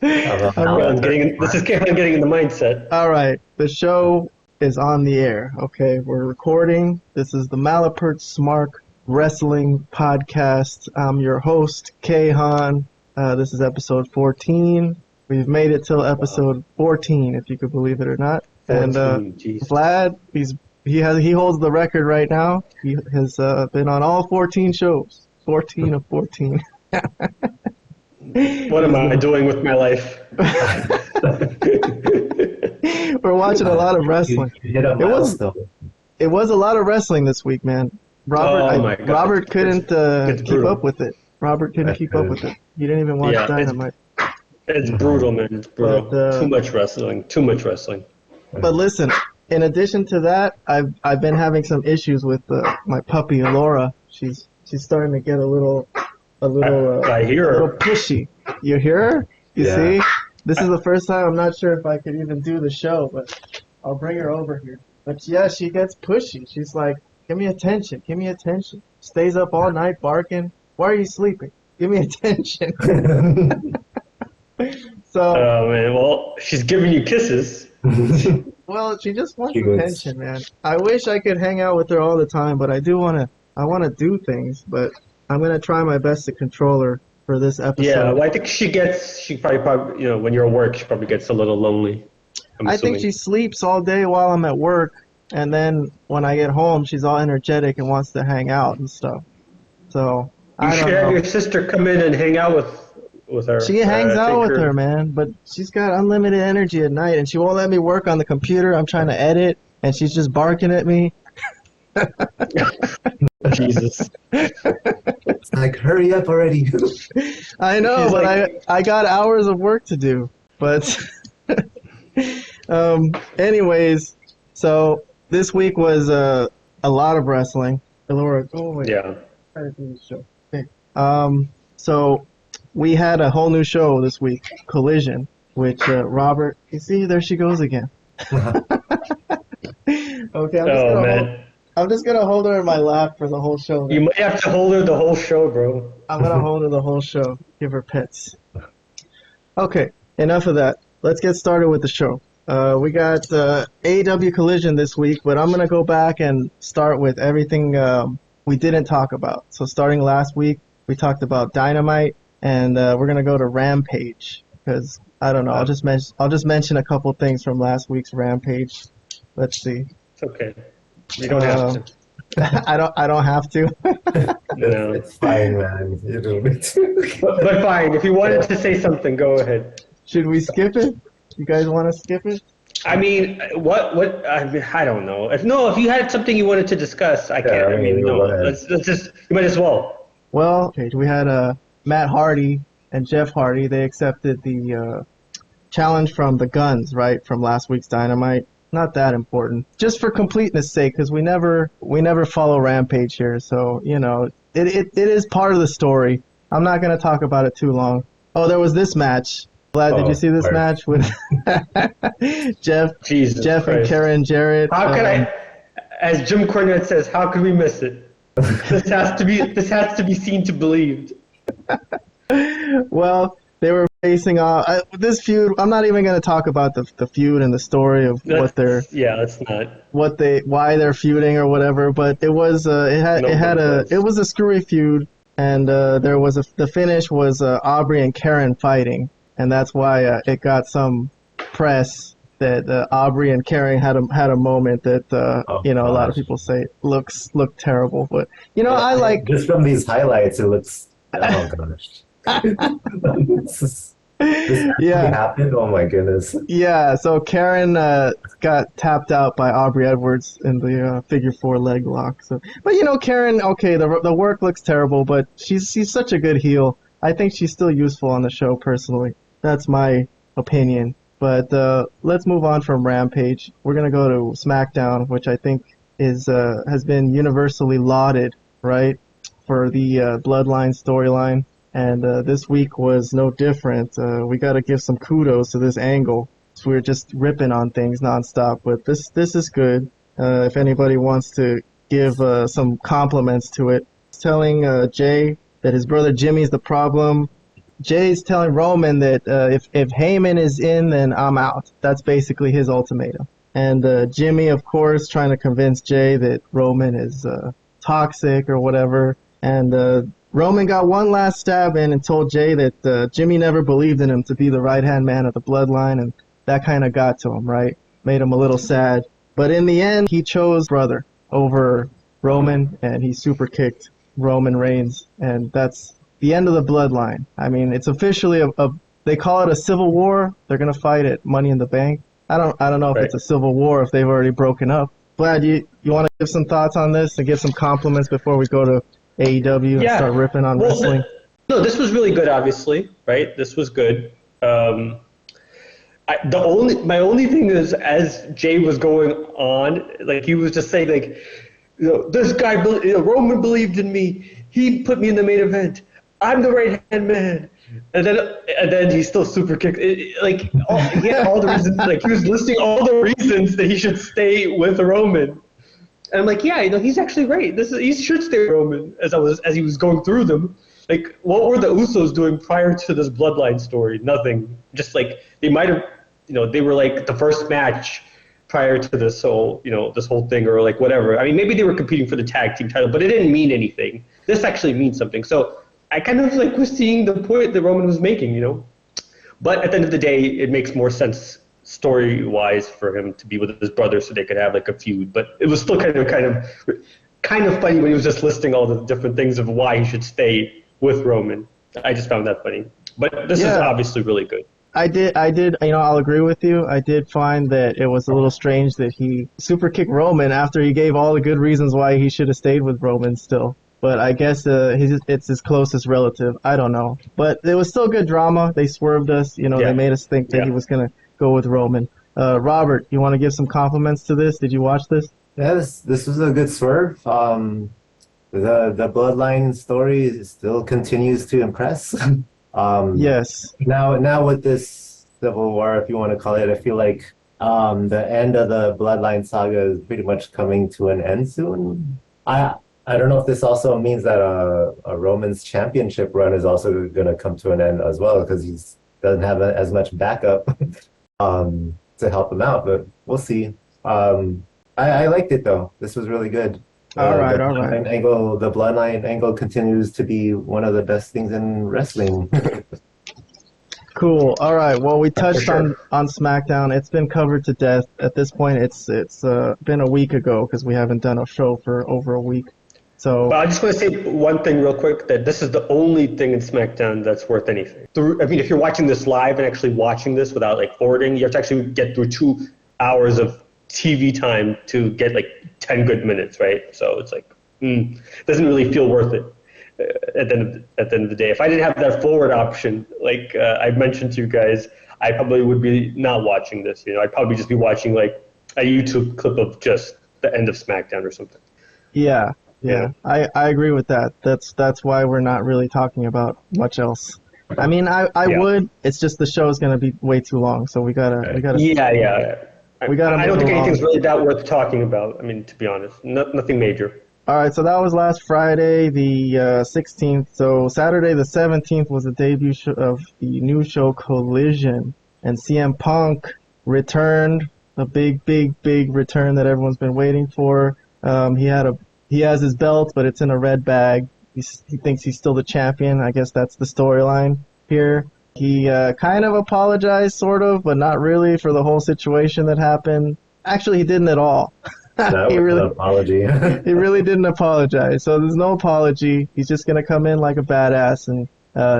This is Kayhan getting in the mindset. All right, the show is on the air. Okay, we're recording. This is the Malapert Smark Wrestling Podcast. I'm your host, Kayhan. This is episode 14. We've made it till episode 14, if you could believe it or not. 14, and geez. Vlad, he holds the record right now. He has been on all 14 shows. 14 of 14. What am I doing with my life? We're watching a lot of wrestling. You hit a milestone. It was a lot of wrestling this week, man. Robert couldn't keep up with it. Robert couldn't keep up with it. He didn't even watch Dynamite. It's brutal, man. It's brutal. But, too much wrestling. But listen, in addition to that, I've been having some issues with my puppy Laura. She's starting to get a little I hear her. A little pushy. You hear her? You see? This is the first time. I'm not sure if I could even do the show, but I'll bring her over here. But yeah, she gets pushy. She's like, give me attention. Stays up all night barking. Why are you sleeping? Give me attention. Oh, man. Well, she's giving you kisses. Well, she just wants attention, man. I wish I could hang out with her all the time, but I want to do things, but I'm going to try my best to control her for this episode. Yeah, well, I think she probably, when you're at work, she probably gets a little lonely. I think she sleeps all day while I'm at work, and then when I get home, she's all energetic and wants to hang out and stuff. So, I don't know. Have your sister come in and hang out with her. She hangs out with her, man, but she's got unlimited energy at night, and she won't let me work on the computer. I'm trying to edit, and she's just barking at me. Jesus. It's like, hurry up already. I know, but I got hours of work to do. But anyways, so this week was a lot of wrestling. Laura, go away. Yeah. Try to do the show. Okay. So we had a whole new show this week, Collision, which Robert, you see, there she goes again. Okay, I'm just gonna hold her in my lap for the whole show. You might have to hold her the whole show, bro. I'm gonna hold her the whole show. Give her pets. Okay, enough of that. Let's get started with the show. We got AEW Collision this week, but I'm gonna go back and start with everything we didn't talk about. So starting last week, we talked about Dynamite, and we're gonna go to Rampage because I don't know. I'll just mention a couple things from last week's Rampage. Let's see. It's okay. You don't have to. I don't have to. No. It's fine, man. You don't need to. But fine. If you wanted to say something, go ahead. Should we skip it? You guys want to skip it? I mean, what? I don't know. If you had something you wanted to discuss, I can't. No. Let's just. You might as well. Well, okay. We had Matt Hardy and Jeff Hardy. They accepted the challenge from the Guns, right, from last week's Dynamite. Not that important. Just for completeness' sake, because we never follow Rampage here, so it is part of the story. I'm not gonna talk about it too long. Oh, there was this match. Vlad, did you see this match with Jeff and Karen Jarrett? How could I? As Jim Cornette says, how could we miss it? This has to be seen to believed. Well, they were facing off this feud. I'm not even going to talk about the feud and the story of let's not. Why they're feuding or whatever. But it was it was a screwy feud, and there was the finish was Aubrey and Karen fighting, and that's why it got some press that Aubrey and Karen had a moment that a lot of people say looked terrible. But I like just from these highlights, it looks. Oh gosh. This happened? Oh my goodness. Yeah, so Karen got tapped out by Aubrey Edwards in the figure 4 leg lock. So, but Karen, okay, the work looks terrible, but she's such a good heel. I think she's still useful on the show personally. That's my opinion. But let's move on from Rampage. We're gonna go to SmackDown, which I think has been universally lauded, right, for the Bloodline storyline. And this week was no different. We got to give some kudos to this angle. So we're just ripping on things nonstop, but this is good. If anybody wants to give some compliments to it, telling Jey that his brother Jimmy's the problem. Jay's telling Roman that if Heyman is in, then I'm out. That's basically his ultimatum. And Jimmy, of course, trying to convince Jay that Roman is toxic or whatever. And Roman got one last stab in and told Jay that Jimmy never believed in him to be the right-hand man of the bloodline, and that kind of got to him, right? Made him a little sad. But in the end, he chose brother over Roman, and he super kicked Roman Reigns, and that's the end of the bloodline. I mean, it's officially they call it a civil war. They're gonna fight at Money in the Bank. I don't know if it's a civil war if they've already broken up. Vlad, you want to give some thoughts on this and give some compliments before we go to AEW and start ripping on wrestling? No, this was really good, obviously, right? This was good. My only thing is, as Jay was going on, like he was just saying, like, this guy, Roman believed in me. He put me in the main event. I'm the right-hand man. And then he still super kicked. He had all the reasons. Like, he was listing all the reasons that he should stay with Roman. And I'm like, yeah, he's actually right. He should stay with Roman. As he was going through them, like, what were the Usos doing prior to this bloodline story? Nothing. Just like they might have, they were like the first match prior to this whole thing, or like whatever. I mean, maybe they were competing for the tag team title, but it didn't mean anything. This actually means something. So I kind of like was seeing the point that Roman was making, But at the end of the day, it makes more sense story-wise for him to be with his brother, so they could have like a feud. But it was still kind of funny when he was just listing all the different things of why he should stay with Roman. I just found that funny. But this is obviously really good. I did, I'll agree with you. I did find that it was a little strange that he super kicked Roman after he gave all the good reasons why he should have stayed with Roman still. But I guess it's his closest relative. I don't know. But it was still good drama. They swerved us. They made us think that he was going to go with Roman. Robert, you want to give some compliments to this? Did you watch this? Yeah, this was a good swerve. The bloodline story still continues to impress. Yes. Now with this civil war, if you want to call it, I feel like the end of the bloodline saga is pretty much coming to an end soon. I don't know if this also means that a Roman's championship run is also going to come to an end as well, because he doesn't have as much backup to help him out, but we'll see. I liked it though. This was really good. All right. The bloodline angle continues to be one of the best things in wrestling. Cool. All right. Well, we touched on SmackDown. It's been covered to death. At this point, it's been a week ago because we haven't done a show for over a week. So, but I just want to say one thing real quick, that this is the only thing in SmackDown that's worth anything. If you're watching this live and actually watching this without like forwarding, you have to actually get through 2 hours of TV time to get like 10 good minutes, right? So it's like, doesn't really feel worth it at the end of the day. If I didn't have that forward option, like I mentioned to you guys, I probably would be not watching this. I'd probably just be watching like a YouTube clip of just the end of SmackDown or something. Yeah. I agree with that. That's why we're not really talking about much else. I mean, I would. It's just the show is going to be way too long, so we gotta. Yeah. I don't think anything's really that worth talking about. I mean, to be honest, nothing major. All right, so that was last Friday, the 16th. So Saturday, the 17th, was the debut of the new show Collision, and CM Punk returned. A big return that everyone's been waiting for. He has his belt, but it's in a red bag. He thinks he's still the champion. I guess that's the storyline here. He kind of apologized, sort of, but not really, for the whole situation that happened. Actually, he didn't at all. That was an apology. He really didn't apologize. So there's no apology. He's just going to come in like a badass, and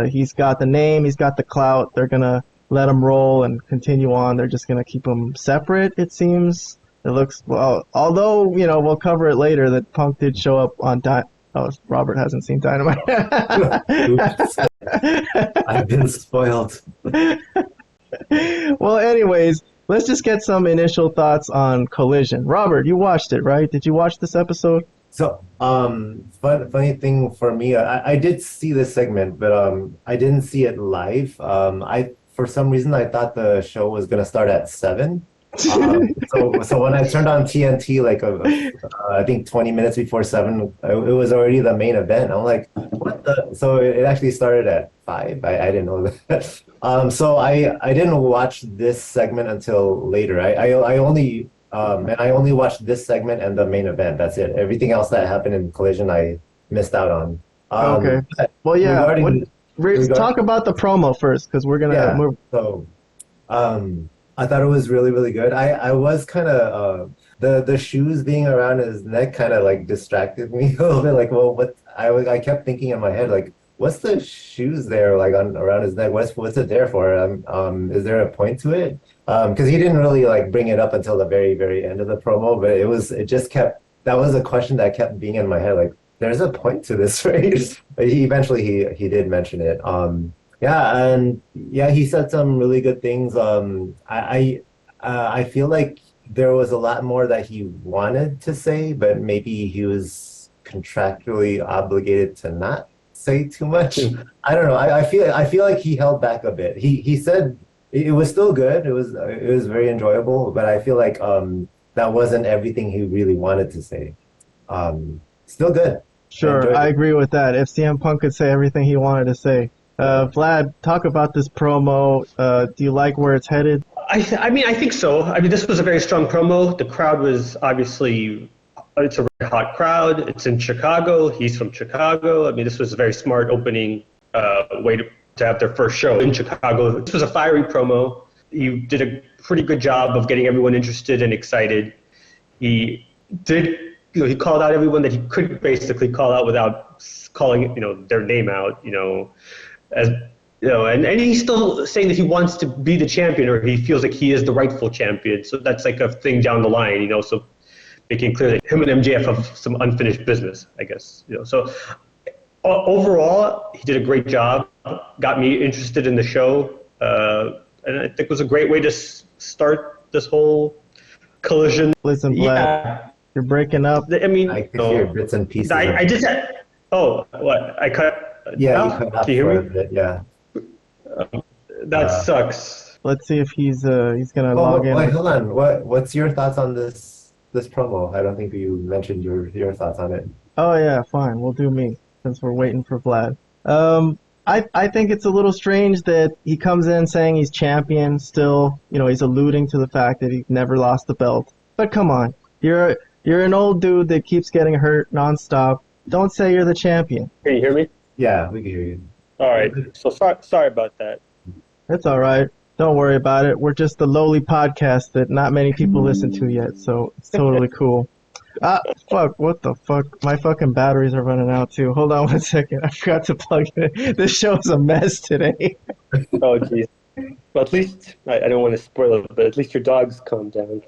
he's got the name, he's got the clout. They're going to let him roll and continue on. They're just going to keep him separate, it seems. It looks, well, although, we'll cover it later, that Punk did show up on Robert hasn't seen Dynamite. I've been spoiled. Well, anyways, let's just get some initial thoughts on Collision. Robert, you watched it, right? Did you watch this episode? So, funny thing for me, I did see this segment, but I didn't see it live. For some reason, I thought the show was going to start at 7. So when I turned on TNT, like I think 20 minutes before 7, it was already the main event. I'm like, what the? So it actually started at 5. I didn't know that. So I didn't watch this segment until later. I only watched this segment and the main event. That's it. Everything else that happened in Collision, I missed out on. Okay. Well, yeah. Talk about the promo first, because we're gonna move. So, I thought it was really, really good. I was kind of the shoes being around his neck kind of like distracted me a little bit. Like, well, what I kept thinking in my head, like, what's the shoes there like around his neck? What's it there for? Is there a point to it? Because he didn't really like bring it up until the very, very end of the promo, but that was a question that kept being in my head. Like, there's a point to this, right? But he did mention it. He said some really good things. I feel like there was a lot more that he wanted to say, but maybe he was contractually obligated to not say too much. I don't know. I feel like he held back a bit. He said it was still good. It was very enjoyable, but I feel like that wasn't everything he really wanted to say. Still good. Sure, I agree with that. If CM Punk could say everything he wanted to say. Vlad, talk about this promo. Do you like where it's headed? I mean, I think so. I mean, this was a very strong promo. The crowd was obviously, it's a very hot crowd. It's in Chicago. He's from Chicago. I mean, this was a very smart opening way to have their first show in Chicago. This was a fiery promo. He did a pretty good job of getting everyone interested and excited. He did, he called out everyone that he couldn't basically call out without calling, their name out, and he's still saying that he wants to be the champion, or he feels like he is the rightful champion. So that's like a thing down the line, so making clear that him and MJF have some unfinished business, I guess. So overall, he did a great job, got me interested in the show, and I think it was a great way to start this whole Collision. Listen, Vlad, you're breaking up. I mean, I can hear bits and pieces. I just had, what? I cut. Yeah, you cut off. Can you hear me? For a bit, yeah. That sucks. Let's see if he's gonna log in. Wait, hold on. What's your thoughts on this promo? I don't think you mentioned your thoughts on it. Oh yeah, fine. We'll do me since we're waiting for Vlad. I think it's a little strange that he comes in saying he's champion still. He's alluding to the fact that he never lost the belt. But come on, you're an old dude that keeps getting hurt nonstop. Don't say you're the champion. Can you hear me? Yeah, we can hear you. All right. So sorry about that. That's all right. Don't worry about it. We're just the lowly podcast that not many people listen to yet, so it's totally cool. Fuck, what the fuck? My fucking batteries are running out too. Hold on one second. I forgot to plug it in. This show's a mess today. Oh, jeez. Well, at least, I don't want to spoil it, but at least your dog's calmed down.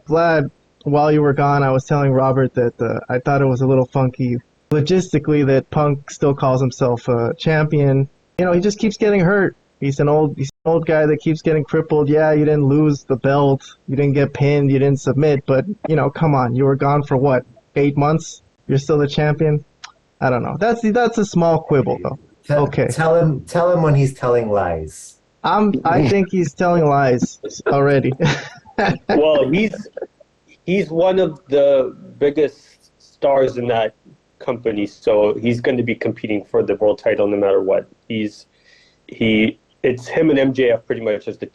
Vlad, while you were gone, I was telling Robert that I thought it was a little funky logistically that Punk still calls himself a champion. He just keeps getting hurt. He's an old guy that keeps getting crippled. Yeah, you didn't lose the belt. You didn't get pinned. You didn't submit. But, come on. You were gone for what, 8 months? You're still the champion? I don't know. That's a small quibble, though. Okay. Tell him when he's telling lies. I think he's telling lies already. Well, he's one of the biggest stars in that company, so he's going to be competing for the world title no matter what. It's him and MJF pretty much as the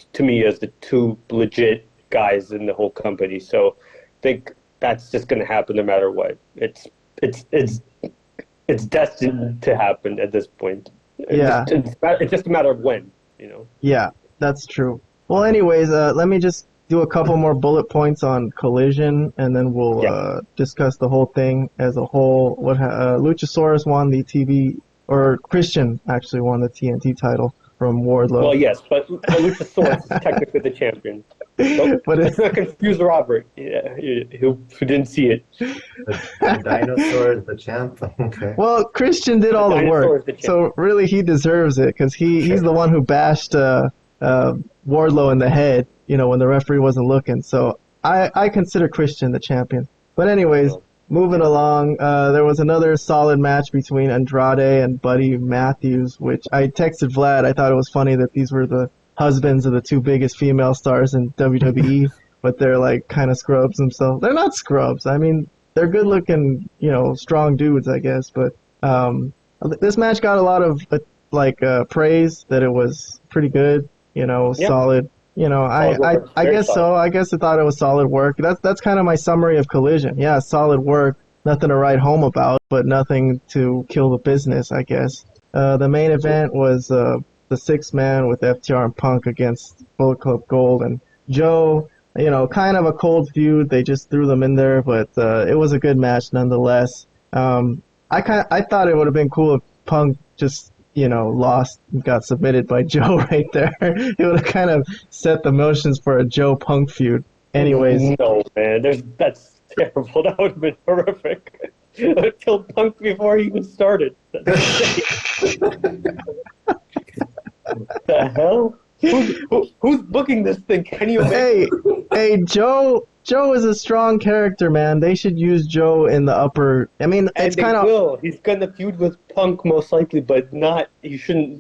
two legit guys in the whole company. So I think that's just going to happen no matter what. It's destined to happen at this point. Yeah. It's just a matter of when, Yeah, that's true. Well, anyways, let me just do a couple more bullet points on Collision, and then we'll discuss the whole thing as a whole. Luchasaurus won the TV, or Christian actually won the TNT title from Wardlow. Well, yes, but Luchasaurus is technically the champion. But let's not confuse Robert, who didn't see it. The dinosaur is the champ. Okay. Well, Christian did all the work, so really he deserves it because he's the one who bashed Wardlow in the head, when the referee wasn't looking. So I consider Christian the champion. But anyways, moving along, there was another solid match between Andrade and Buddy Matthews, which I texted Vlad. I thought it was funny that these were the husbands of the two biggest female stars in WWE, but they're like kind of scrubs themselves. They're not scrubs. I mean, they're good looking, strong dudes, I guess. But this match got a lot of praise that it was pretty good, solid. I guess so. I guess I thought it was solid work. That's kind of my summary of Collision. Yeah, solid work. Nothing to write home about, but nothing to kill the business, I guess. The main event was the 6-man with FTR and Punk against Bullet Club Gold and Joe. Kind of a cold feud. They just threw them in there, but it was a good match nonetheless. I thought it would have been cool if Punk just lost and got submitted by Joe right there. It would have kind of set the motions for a Joe Punk feud. Anyways. No, man. That's terrible. That would have been horrific. It killed Punk before he even started. What the hell? Who's booking this thing? Can you imagine? Hey, Joe is a strong character, man. They should use Joe in the upper. I mean, it's kind of. He's gonna feud with Punk most likely, but not.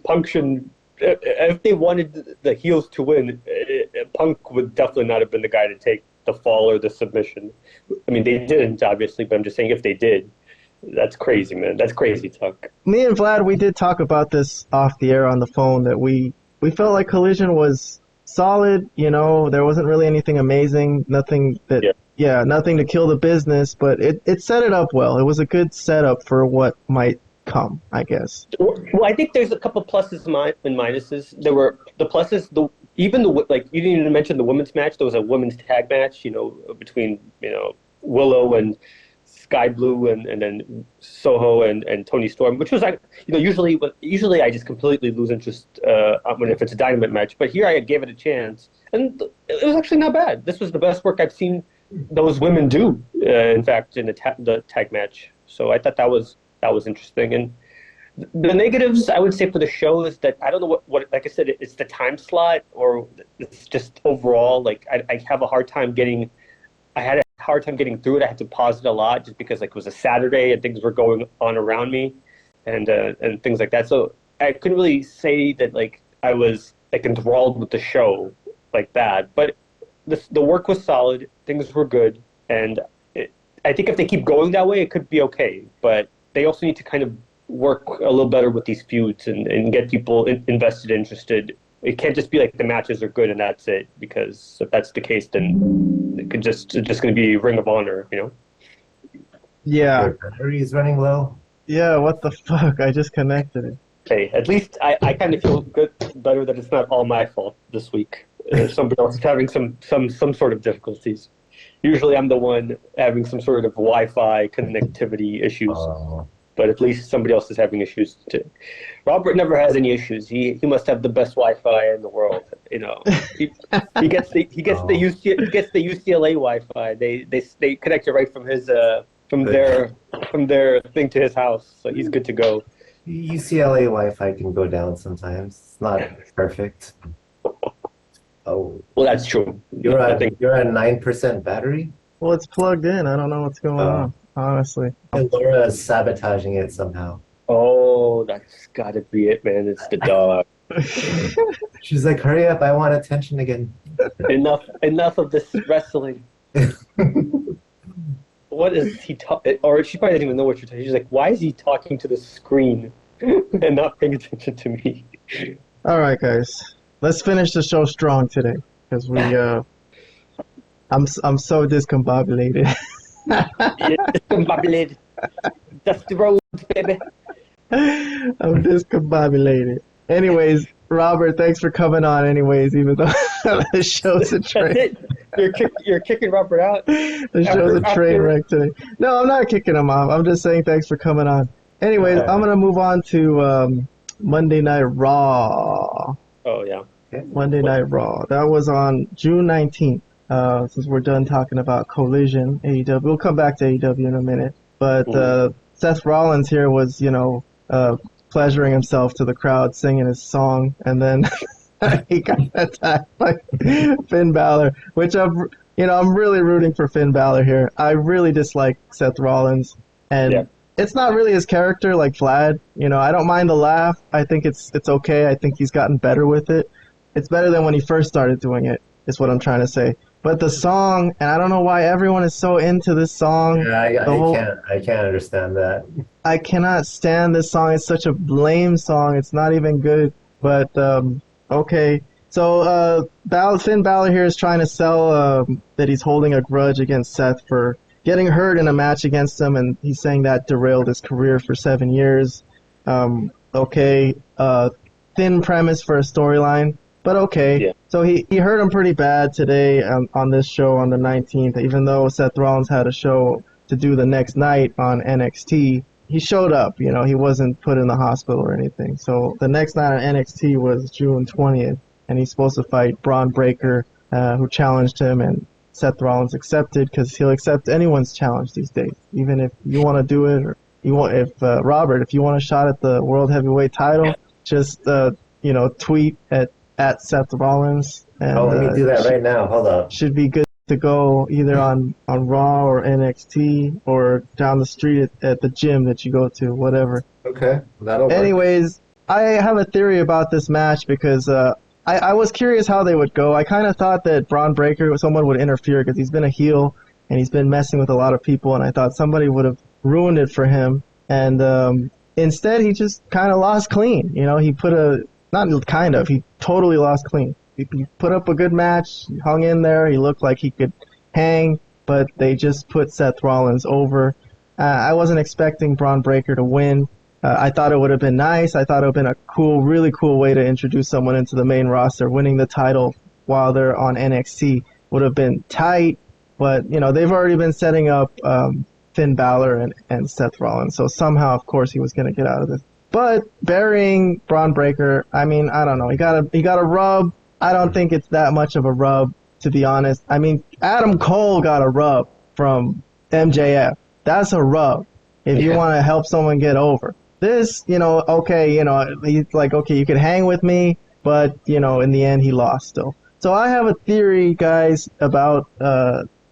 Punk shouldn't. If they wanted the heels to win, Punk would definitely not have been the guy to take the fall or the submission. I mean, they didn't obviously, but I'm just saying if they did, that's crazy, man. That's crazy talk. Me and Vlad, we did talk about this off the air on the phone that we felt like Collision was solid, there wasn't really anything amazing, nothing to kill the business, but it set it up well. It was a good setup for what might come, I guess. Well, I think there's a couple pluses and minuses. There were the pluses, you didn't even mention the women's match. There was a women's tag match, between, Willow and Sky Blue and then Soho and Toni Storm, which was usually I just completely lose interest if it's a Dynamite match, but here I gave it a chance and it was actually not bad. This was the best work I've seen those women do, in fact, in the tag match. So I thought that was interesting. And the negatives I would say for the show is that I don't know what like I said, it's the time slot or it's just overall I have a hard time getting. I had a hard time getting through it. I had to pause it a lot just because it was a Saturday and things were going on around me and things like that. So I couldn't really say that I was enthralled with the show like that. But the work was solid. Things were good. And I think if they keep going that way, it could be okay. But they also need to kind of work a little better with these feuds and get people invested, interested. It can't just be the matches are good and that's it, because if that's the case, then it's just going to be Ring of Honor, Yeah. Your battery is running low. Yeah, what the fuck? I just connected it. Hey, at least I kind of feel better that it's not all my fault this week. Somebody else is having some sort of difficulties. Usually I'm the one having some sort of Wi-Fi connectivity issues. But at least somebody else is having issues too. Robert never has any issues. He must have the best Wi-Fi in the world. He gets the UCLA Wi-Fi. They connect it right from his from their thing to his house. So he's good to go. UCLA Wi-Fi can go down sometimes. It's not perfect. Oh, well, that's true. You're at 9% battery. Well, it's plugged in. I don't know what's going on. Honestly. And Laura is sabotaging it somehow. Oh, that's gotta be it, man. It's the dog. She's like, hurry up, I want attention again. Enough of this wrestling. What is he talking? Or she probably didn't even know what you're talking. She's like, why is he talking to the screen and not paying attention to me? All right, guys. Let's finish the show strong today, because I'm so discombobulated. Discombobulated. Dusty roads, baby. I'm discombobulated. Anyways, Robert, thanks for coming on. Anyways, even though the show's a train. You're kicking Robert out. The show's a train wreck today. No, I'm not kicking him off. I'm just saying thanks for coming on. Anyways, I'm gonna move on to Monday Night Raw. Oh yeah. Monday Night Raw. That was on June 19th. Since we're done talking about Collision, AEW, we'll come back to AEW in a minute. But Seth Rollins here was, pleasuring himself to the crowd, singing his song, and then he got attacked by Finn Balor, which I'm really rooting for Finn Balor here. I really dislike Seth Rollins, and it's not really his character like Vlad. I don't mind the laugh. I think it's okay. I think he's gotten better with it. It's better than when he first started doing it, is what I'm trying to say. But the song, and I don't know why everyone is so into this song. Yeah, I can't understand that. I cannot stand this song. It's such a lame song. It's not even good. But, okay. So, Finn Balor here is trying to sell that he's holding a grudge against Seth for getting hurt in a match against him, and he's saying that derailed his career for 7 years. Okay. Thin premise for a storyline. But okay, yeah. So he hurt him pretty bad today on this show on the 19th, even though Seth Rollins had a show to do the next night on NXT. He showed up, you know, he wasn't put in the hospital or anything. So the next night on NXT was June 20th, and he's supposed to fight Bron Breakker, who challenged him, and Seth Rollins accepted because he'll accept anyone's challenge these days, even if you want to do it, or Robert, if you want a shot at the World Heavyweight title, just tweet at Seth Rollins. And, let me do that right now. Hold up. Should be good to go either on Raw or NXT or down the street at the gym that you go to, whatever. Okay, that'll work. Anyways, I have a theory about this match because I was curious how they would go. I kind of thought that Bron Breakker, someone would interfere because he's been a heel and he's been messing with a lot of people, and I thought somebody would have ruined it for him. And instead, he just kind of lost clean. You know, he totally lost clean. He put up a good match, he hung in there, he looked like he could hang, but they just put Seth Rollins over. I wasn't expecting Bron Breakker to win. I thought it would have been nice. I thought it would have been a really cool way to introduce someone into the main roster. Winning the title while they're on NXT would have been tight, but, you know, they've already been setting up Finn Balor and Seth Rollins, so somehow, of course, he was going to get out of this. But burying Bron Breakker, I mean, I don't know. He got a rub. I don't think it's that much of a rub, to be honest. I mean, Adam Cole got a rub from MJF. That's a rub if you want to help someone get over. This, you know, okay, you know, he's like, okay, you could hang with me, but, you know, in the end, he lost still. So I have a theory, guys, about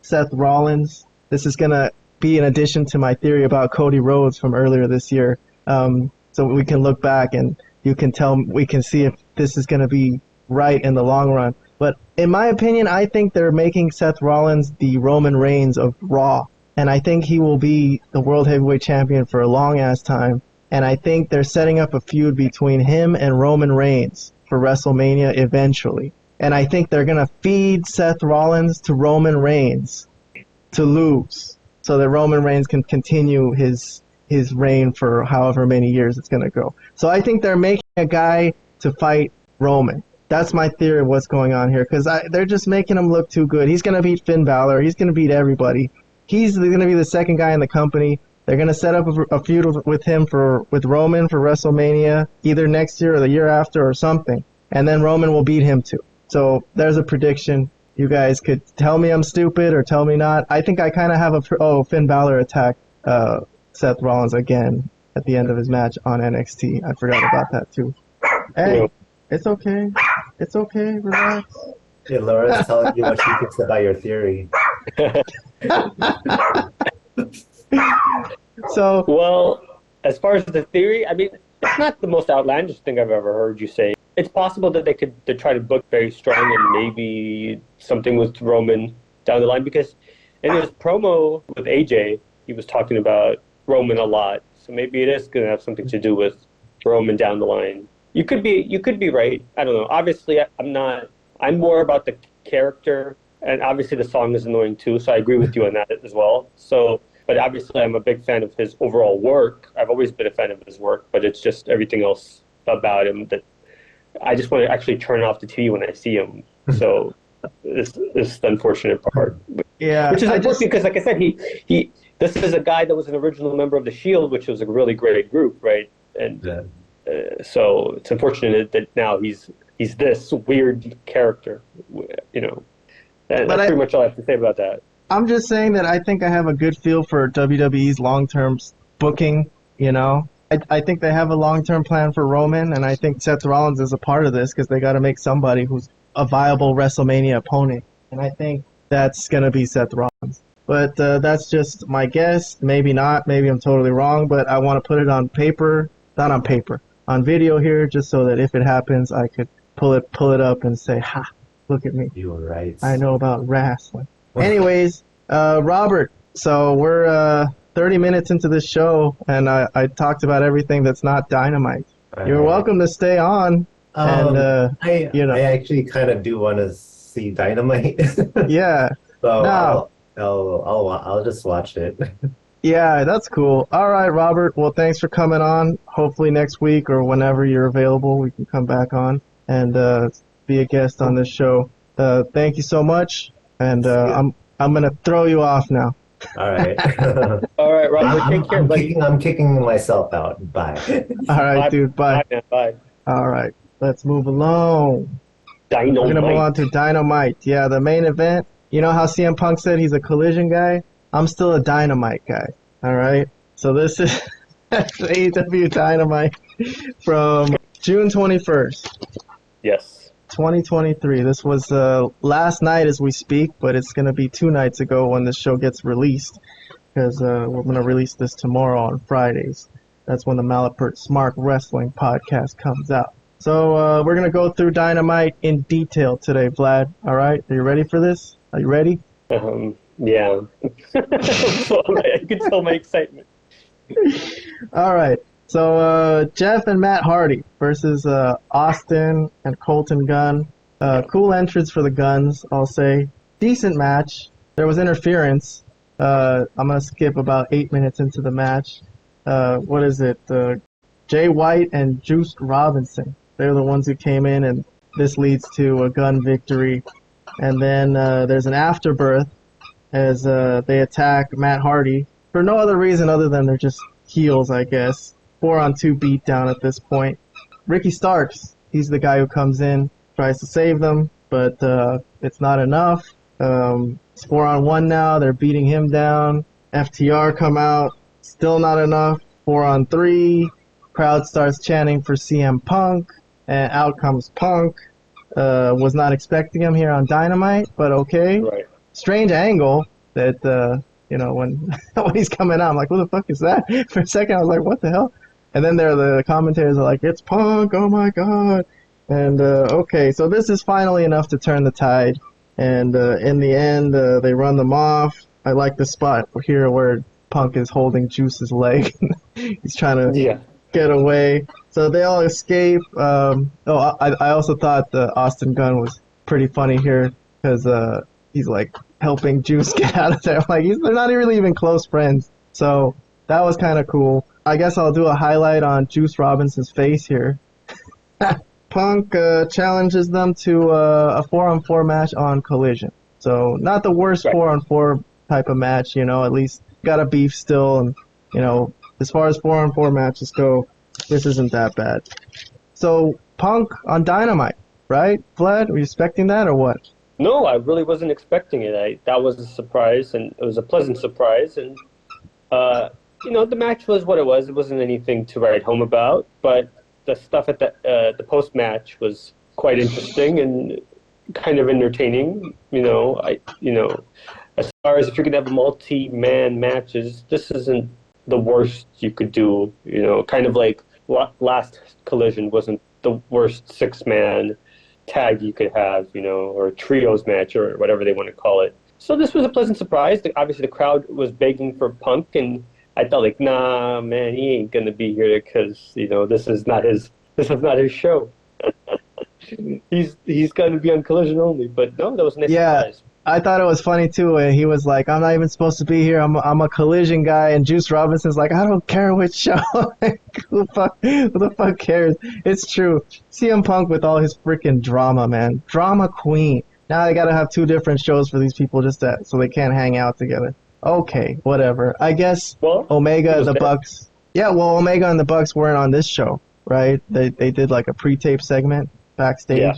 Seth Rollins. This is going to be in addition to my theory about Cody Rhodes from earlier this year. So we can look back and we can see if this is going to be right in the long run. But in my opinion, I think they're making Seth Rollins the Roman Reigns of Raw. And I think he will be the World Heavyweight Champion for a long-ass time. And I think they're setting up a feud between him and Roman Reigns for WrestleMania eventually. And I think they're going to feed Seth Rollins to Roman Reigns to lose so that Roman Reigns can continue his reign for however many years it's going to go. So I think they're making a guy to fight Roman. That's my theory of what's going on here, because they're just making him look too good. He's going to beat Finn Balor. He's going to beat everybody. He's going to be the second guy in the company. They're going to set up a feud with him with Roman for WrestleMania, either next year or the year after or something. And then Roman will beat him too. So there's a prediction. You guys could tell me I'm stupid or tell me not. I think I kind of have Finn Balor attack Seth Rollins again at the end of his match on NXT. I forgot about that too. Hey, it's okay. It's okay. Relax. Yeah, Laura's telling you what she thinks about your theory. So, well, as far as the theory, I mean, it's not the most outlandish thing I've ever heard you say. It's possible that they try to book very strong and maybe something with Roman down the line, because in his promo with AJ, he was talking about Roman a lot. So maybe it is going to have something to do with Roman down the line. You could be right. I don't know. Obviously, I'm more about the character, and obviously the song is annoying too, so I agree with you on that as well. So, but obviously I'm a big fan of his overall work. I've always been a fan of his work, but it's just everything else about him that I just want to actually turn off the TV when I see him. So this is the unfortunate part. Yeah. Which is unfortunate because, like I said, this is a guy that was an original member of the Shield, which was a really great group, right? And so it's unfortunate that now he's this weird character, you know. That's pretty much all I have to say about that. I'm just saying that I think I have a good feel for WWE's long-term booking, you know. I think they have a long-term plan for Roman, and I think Seth Rollins is a part of this because they got to make somebody who's a viable WrestleMania opponent. And I think that's going to be Seth Rollins. But that's just my guess. Maybe not. Maybe I'm totally wrong, but I want to put it on paper. Not on paper. On video here, just so that if it happens, I could pull it up and say, "Ha, look at me. You were right. I know about wrestling." Anyways, Robert, so we're 30 minutes into this show, and I talked about everything that's not Dynamite. You're welcome to stay on. And I actually kind of do want to see Dynamite. Yeah. So No. I'll just watch it. Yeah, that's cool. All right, Robert. Well, thanks for coming on. Hopefully next week or whenever you're available, we can come back on and be a guest on this show. Thank you so much. And I'm gonna throw you off now. All right. All right, Robert. Take care, buddy. I'm kicking myself out. Bye. All right, dude. Bye. Bye, man. Bye. All right, let's move along. Dynamite. We're gonna move on to Dynamite. Yeah, the main event. You know how CM Punk said he's a Collision guy? I'm still a Dynamite guy. All right. So this is AEW Dynamite from June 21st. Yes. 2023. This was last night as we speak, but it's going to be 2 nights ago when this show gets released, because we're going to release this tomorrow on Fridays. That's when the Malapert Smark Wrestling Podcast comes out. So we're going to go through Dynamite in detail today, Vlad. All right? Are you ready for this? Are you ready? Yeah. I can tell my excitement. All right. So Jeff and Matt Hardy versus Austin and Colton Gunn. Cool entrance for the Guns, I'll say. Decent match. There was interference. I'm going to skip about 8 minutes into the match. What is it? Jay White and Juice Robinson. They're the ones who came in, and this leads to a Gunn victory. And then there's an afterbirth as they attack Matt Hardy for no other reason other than they're just heels, I guess. 4-on-2 beatdown at this point. Ricky Starks, he's the guy who comes in, tries to save them, but it's not enough. It's 4-on-1 now. They're beating him down. FTR come out. Still not enough. 4-on-3. Crowd starts chanting for CM Punk, and out comes Punk. Was not expecting him here on Dynamite, but okay. Right. Strange angle that, when when he's coming out, I'm like, what the fuck is that? For a second, I was like, what the hell? And then the commentators are like, it's Punk, oh my god. And, okay, so this is finally enough to turn the tide. And in the end, they run them off. I like the spot here where Punk is holding Juice's leg. He's trying to get away. So they all escape. I also thought Austin Gunn was pretty funny here because he's like helping Juice get out of there. Like they're not really even close friends. So that was kind of cool. I guess I'll do a highlight on Juice Robinson's face here. Punk challenges them to a 4-on-4 match on Collision. So not the worst 4-on-4 type of match, at least got a beef still. And, as far as 4-on-4 matches go, this isn't that bad. So Punk on Dynamite, right? Vlad, were you expecting that or what? No, I really wasn't expecting it. That was a surprise, and it was a pleasant surprise. And, the match was what it was. It wasn't anything to write home about, but the stuff at the post-match was quite interesting and kind of entertaining. As far as if you're going to have multi-man matches, this isn't the worst you could do. Kind of like last Collision wasn't the worst 6-man tag you could have, or a trios match or whatever they want to call it. So this was a pleasant surprise. Obviously, the crowd was begging for Punk, and I thought like, nah, man, he ain't gonna be here because this is not his show. he's gonna be on Collision only. But no, that was a nice surprise. I thought it was funny too when he was like, I'm not even supposed to be here. I'm a Collision guy, and Juice Robinson's like, I don't care which show. Who the fuck cares? It's true. CM Punk with all his freaking drama, man. Drama queen. Now they gotta have 2 different shows for these people so they can't hang out together. Okay, whatever. I guess Omega and the Bucks. Yeah, well, Omega and the Bucks weren't on this show, right? They did like a pre-tape segment backstage. Yeah.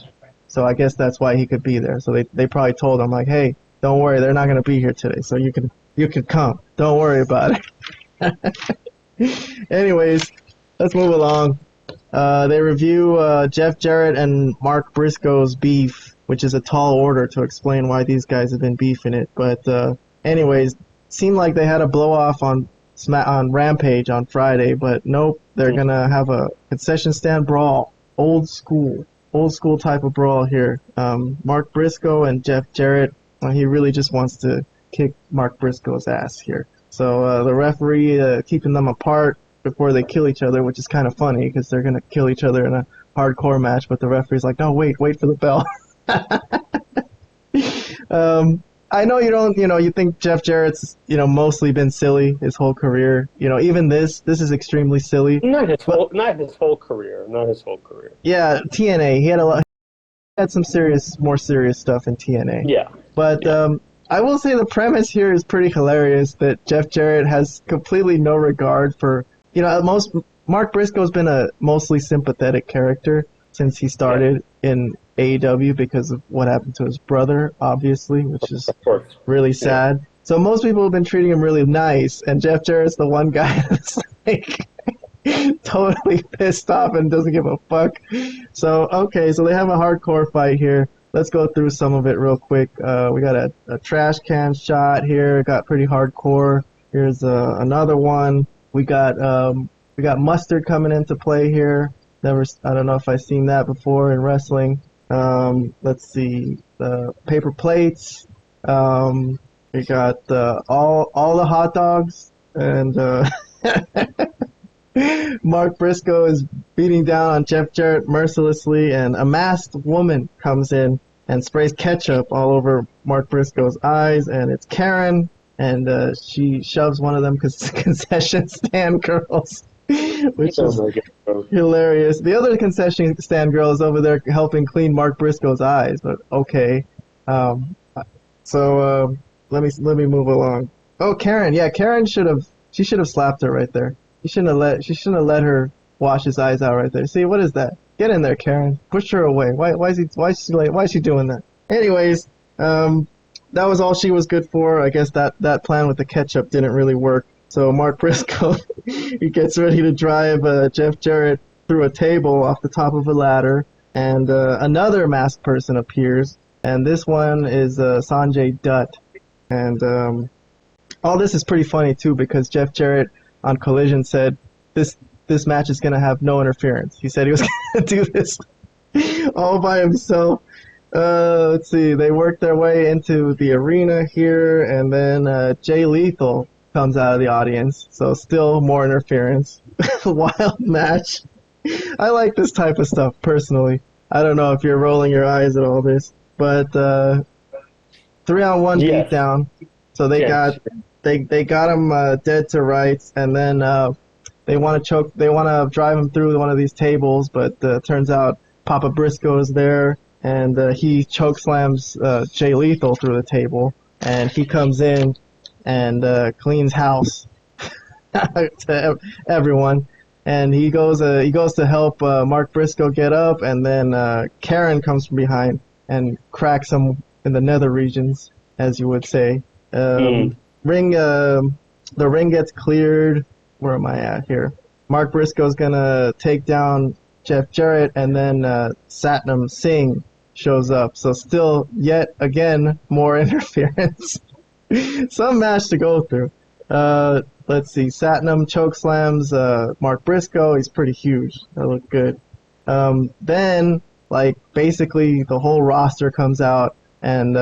So I guess that's why he could be there. So they probably told him like, hey, don't worry, they're not gonna be here today, so you can come. Don't worry about it. Anyways, let's move along. They review Jeff Jarrett and Mark Briscoe's beef, which is a tall order to explain why these guys have been beefing it. But anyways, seemed like they had a blow off on Rampage on Friday, but nope, they're gonna have a concession stand brawl, old school. old school type of brawl here. Mark Briscoe and Jeff Jarrett. He really just wants to kick Mark Briscoe's ass here. So the referee keeping them apart before they kill each other, which is kind of funny because they're gonna kill each other in a hardcore match. But the referee's like, no, wait for the bell. I know you don't, you think Jeff Jarrett's, mostly been silly his whole career. Even this is extremely silly. Not his whole career. Yeah, TNA. He had some more serious stuff in TNA. Yeah. But I will say the premise here is pretty hilarious that Jeff Jarrett has completely no regard for, Mark Briscoe's been a mostly sympathetic character since he started in AEW because of what happened to his brother, obviously, which is really sad. Yeah. So most people have been treating him really nice, and Jeff Jarrett's the one guy that's like totally pissed off and doesn't give a fuck. So they have a hardcore fight here. Let's go through some of it real quick. We got a trash can shot here. It got pretty hardcore. Here's another one. We got mustard coming into play here. I don't know if I've seen that before in wrestling. Let's see, the paper plates. We got all the hot dogs, and Mark Briscoe is beating down on Jeff Jarrett mercilessly, and a masked woman comes in and sprays ketchup all over Mark Briscoe's eyes, and it's Karen, and she shoves one of them concession stand girls. Which is hilarious. The other concession stand girl is over there helping clean Mark Briscoe's eyes, but okay. So let me move along. Oh, Karen. Yeah, Karen should have slapped her right there. She shouldn't have let her wash his eyes out right there. See, what is that? Get in there, Karen. Push her away. Why is she doing that? Anyways, that was all she was good for. I guess that plan with the ketchup didn't really work. So Mark Briscoe, he gets ready to drive Jeff Jarrett through a table off the top of a ladder, and another masked person appears, and this one is Sanjay Dutt. And all this is pretty funny too because Jeff Jarrett on Collision said this match is going to have no interference. He said he was going to do this all by himself. Let's see, they worked their way into the arena here, and then Jay Lethal comes out of the audience, so still more interference. Wild match. I like this type of stuff personally. I don't know if you're rolling your eyes at all this, but 3-on-1 beatdown. So they got him dead to rights, and then they want to drive him through one of these tables, but turns out Papa Briscoe is there, and he chokeslams Jay Lethal through the table, and he comes in and cleans house to everyone, and he goes to help Mark Briscoe get up, and then Karen comes from behind and cracks him in the nether regions, as you would say. The ring gets cleared. Where am I at here? Mark Briscoe's gonna take down Jeff Jarrett, and then Satnam Singh shows up. So still, yet again, more interference. Some match to go through. Let's see. Satnam chokeslams Mark Briscoe. He's pretty huge. That looked good. Then, basically the whole roster comes out and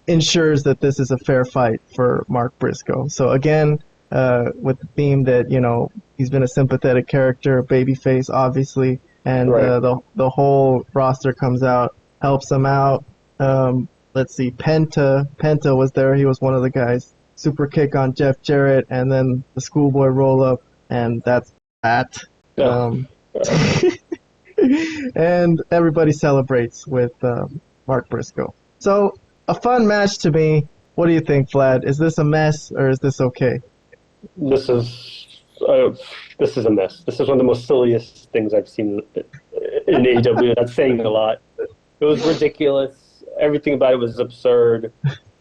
ensures that this is a fair fight for Mark Briscoe. So again, with the theme that, he's been a sympathetic character, babyface, obviously, and the whole roster comes out, helps him out. Let's see, Penta was there. He was one of the guys. Super kick on Jeff Jarrett, and then the schoolboy roll up, and that's that. And everybody celebrates with Mark Briscoe. So a fun match to me. What do you think, Vlad? Is this a mess or is this okay? This is a mess. This is one of the most silliest things I've seen in AEW. That's saying a lot. It was ridiculous. Everything about it was absurd.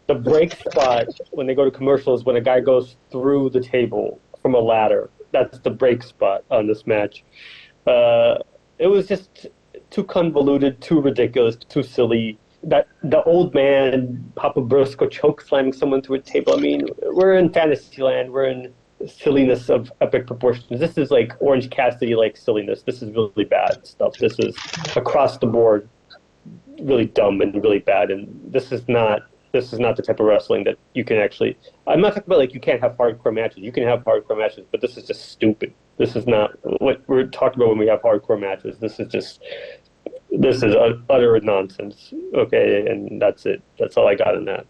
The break spot when they go to commercials, when a guy goes through the table from a ladder, that's the break spot on this match. It was just too convoluted, too ridiculous, too silly. That the old man, Papa Briscoe, choke slamming someone through a table. I mean, we're in fantasy land. We're in silliness of epic proportions. This is like Orange Cassidy like silliness. This is really bad stuff. This is across the board really dumb and really bad. And this is not the type of wrestling that you can actually. I'm not talking about like you can't have hardcore matches. You can have hardcore matches, but this is just stupid. This is not what we're talking about when we have hardcore matches. This is utter nonsense. Okay, and that's it. That's all I got in that.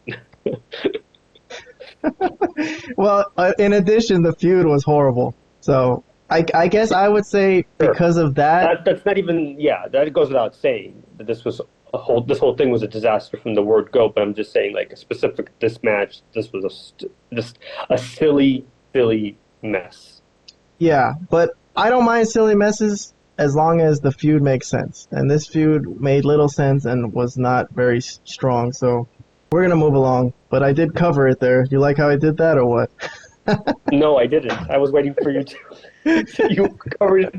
Well, in addition, the feud was horrible. So I guess I would say because of that. That's not even. Yeah, that goes without saying that this whole thing was a disaster from the word go. But I'm just saying, like, this match, this was just a silly mess. Yeah, but I don't mind silly messes as long as the feud makes sense. And this feud made little sense and was not very strong. So we're gonna move along. But I did cover it there. You like how I did that, or what? No, I didn't. I was waiting for you to. You covered it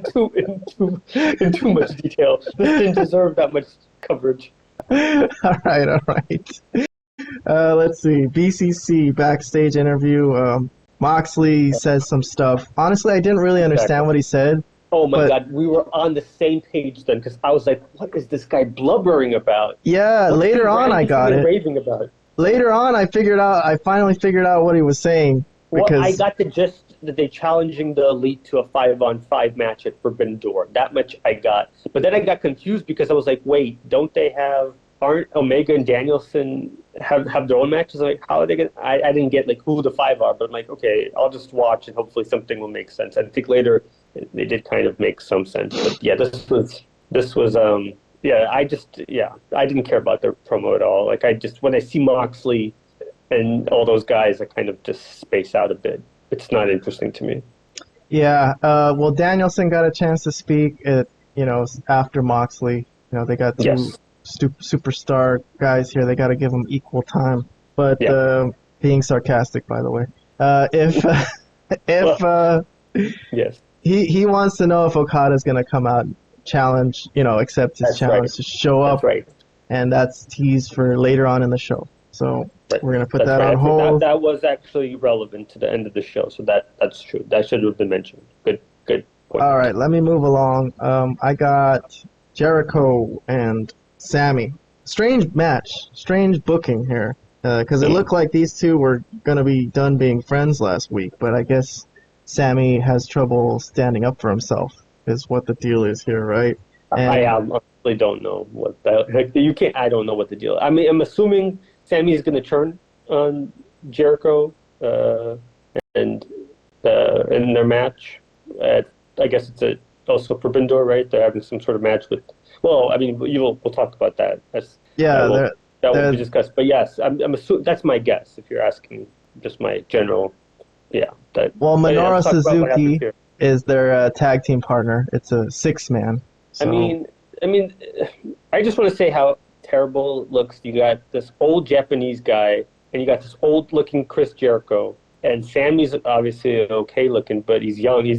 in too much detail. This didn't deserve that much coverage. All right. Let's see. BCC backstage interview. Moxley says some stuff. Honestly, I didn't really understand what he said. Oh my God, we were on the same page then, because I was like, "What is this guy blubbering about?" Yeah, later on I got it. Raving about. Later on, I finally figured out what he was saying. Because well, I got the gist that they challenging the Elite to a 5-on-5 match at Forbidden Door. That much I got. But then I got confused because I was like, wait, aren't Omega and Danielson have their own matches? Like, how are they going to... I didn't get, like, who the 5 are, but I'm like, okay, I'll just watch and hopefully something will make sense. I think later they did kind of make some sense. But yeah, this was I didn't care about their promo at all. Like, when I see Moxley and all those guys, I kind of just space out a bit. It's not interesting to me. Yeah, well, Danielson got a chance to speak after Moxley. They got two superstar guys here. They got to give them equal time. But being sarcastic, by the way. Yes. He wants to know if Okada's going to come out and challenge, accept his challenge to show up. That's right. And that's teased for later on in the show. So we're going to put that on hold. That was actually relevant to the end of the show, so that's true. That should have been mentioned. Good point. All right, let me move along. I got Jericho and Sami. Strange match, strange booking here, because it looked like these two were going to be done being friends last week, but I guess Sami has trouble standing up for himself, is what the deal is here, right? And I honestly don't know what that. I don't know what the deal. I mean, I'm assuming Sami is going to turn on Jericho and in their match. I guess it's also Forbidden Door, right? They're having some sort of match with. Well, I mean, we'll talk about that. That will be discussed. But yes, I'm assuming that's my guess. If you're asking, just my general, Minoru Suzuki is their tag team partner. It's a 6-man. So. I mean, I just want to say how terrible it looks. You got this old Japanese guy, and you got this old-looking Chris Jericho, and Sami's obviously okay looking, but he's young.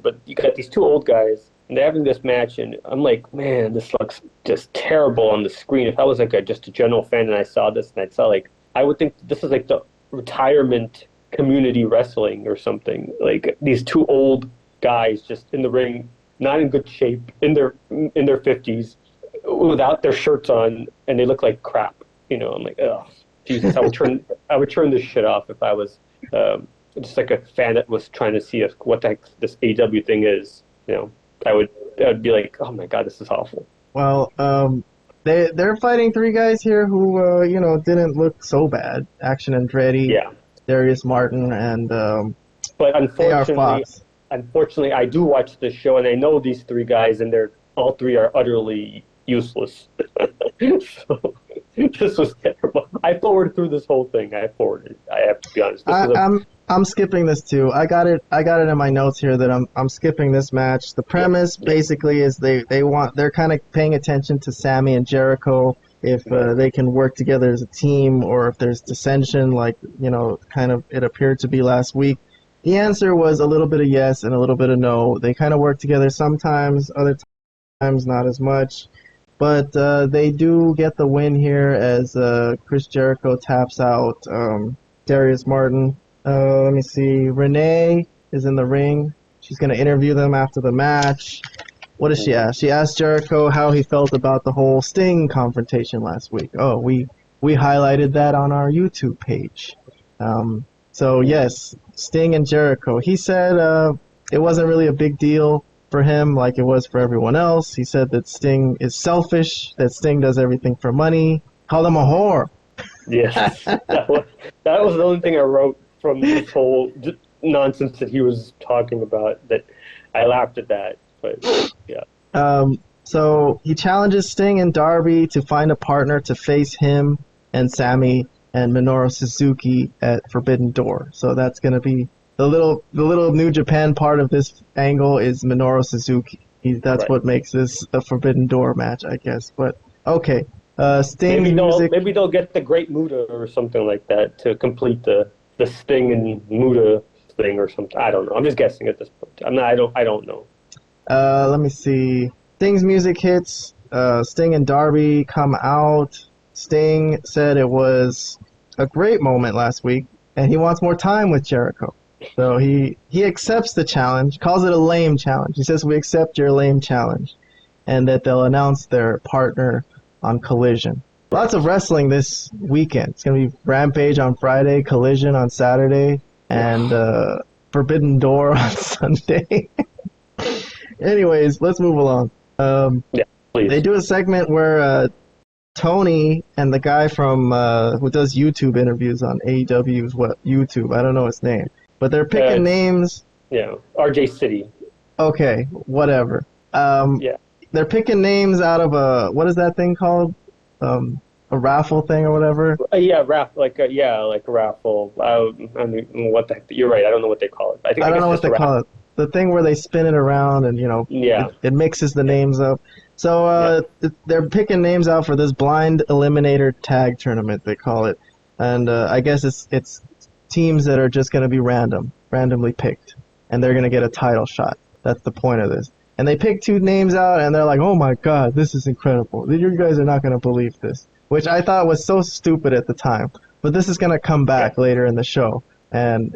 But you got these two old guys, and they're having this match, and I'm like, man, this looks just terrible on the screen. If I was like just a general fan and I saw this, and I would think this is like the retirement community wrestling or something. Like these two old guys just in the ring, not in good shape, in their 50s, without their shirts on, and they look like crap. I'm like, oh, Jesus, I would turn this shit off if I was just like a fan that was trying to see what the heck this AEW thing is. I would be like, oh my God, this is awful. Well, they're fighting 3 guys here who didn't look so bad. Action Andrade, Darius Martin, and but unfortunately, I do watch this show, and I know these 3 guys, and all 3 are utterly useless. So this was terrible. I forwarded through this whole thing. I have to be honest. I'm skipping this too. I got it in my notes here that I'm skipping this match. The premise basically is they're kind of paying attention to Sami and Jericho, if they can work together as a team, or if there's dissension, like kind of it appeared to be last week. The answer was a little bit of yes and a little bit of no. They kind of work together sometimes, other times not as much. But they do get the win here as Chris Jericho taps out Darius Martin. Let me see. Renee is in the ring. She's going to interview them after the match. What does she ask? She asked Jericho how he felt about the whole Sting confrontation last week. Oh, we highlighted that on our YouTube page. So yes, Sting and Jericho. He said it wasn't really a big deal for him like it was for everyone else. He said that Sting is selfish, that Sting does everything for money. Called him a whore. Yes. that was the only thing I wrote from this whole nonsense that he was talking about, that I laughed at that. But, yeah. So he challenges Sting and Darby to find a partner to face him and Sami and Minoru Suzuki at Forbidden Door. So that's going to be the little New Japan part of this angle is Minoru Suzuki. That's right. What makes this a Forbidden Door match, I guess. But okay, Sting maybe they'll get the Great Muta or something like that to complete the Sting and Muta thing or something. I don't know. I'm just guessing at this point. I don't know. Let me see. Sting's music hits. Sting and Darby come out. Sting said it was a great moment last week, and he wants more time with Jericho. So he accepts the challenge, calls it a lame challenge. He says, we accept your lame challenge, and that they'll announce their partner on Collision. Lots of wrestling this weekend. It's going to be Rampage on Friday, Collision on Saturday, and Forbidden Door on Sunday. Anyways, let's move along. Yeah, please. They do a segment where Tony and the guy from who does YouTube interviews on AEW's YouTube, I don't know his name, but they're picking names. Yeah, RJ City. Okay, whatever. Yeah. They're picking names out of what is that thing called? A raffle thing or whatever? Yeah, like a raffle. I mean, what the heck? You're right. I don't know what they call it. I don't know what they call it. The thing where they spin it around and, it mixes the names up. So they're picking names out for this blind eliminator tag tournament, they call it. And I guess it's teams that are just going to be randomly picked. And they're going to get a title shot. That's the point of this. And they pick 2 names out, and they're like, oh my god, this is incredible. You guys are not going to believe this. Which I thought was so stupid at the time. But this is going to come back later in the show. And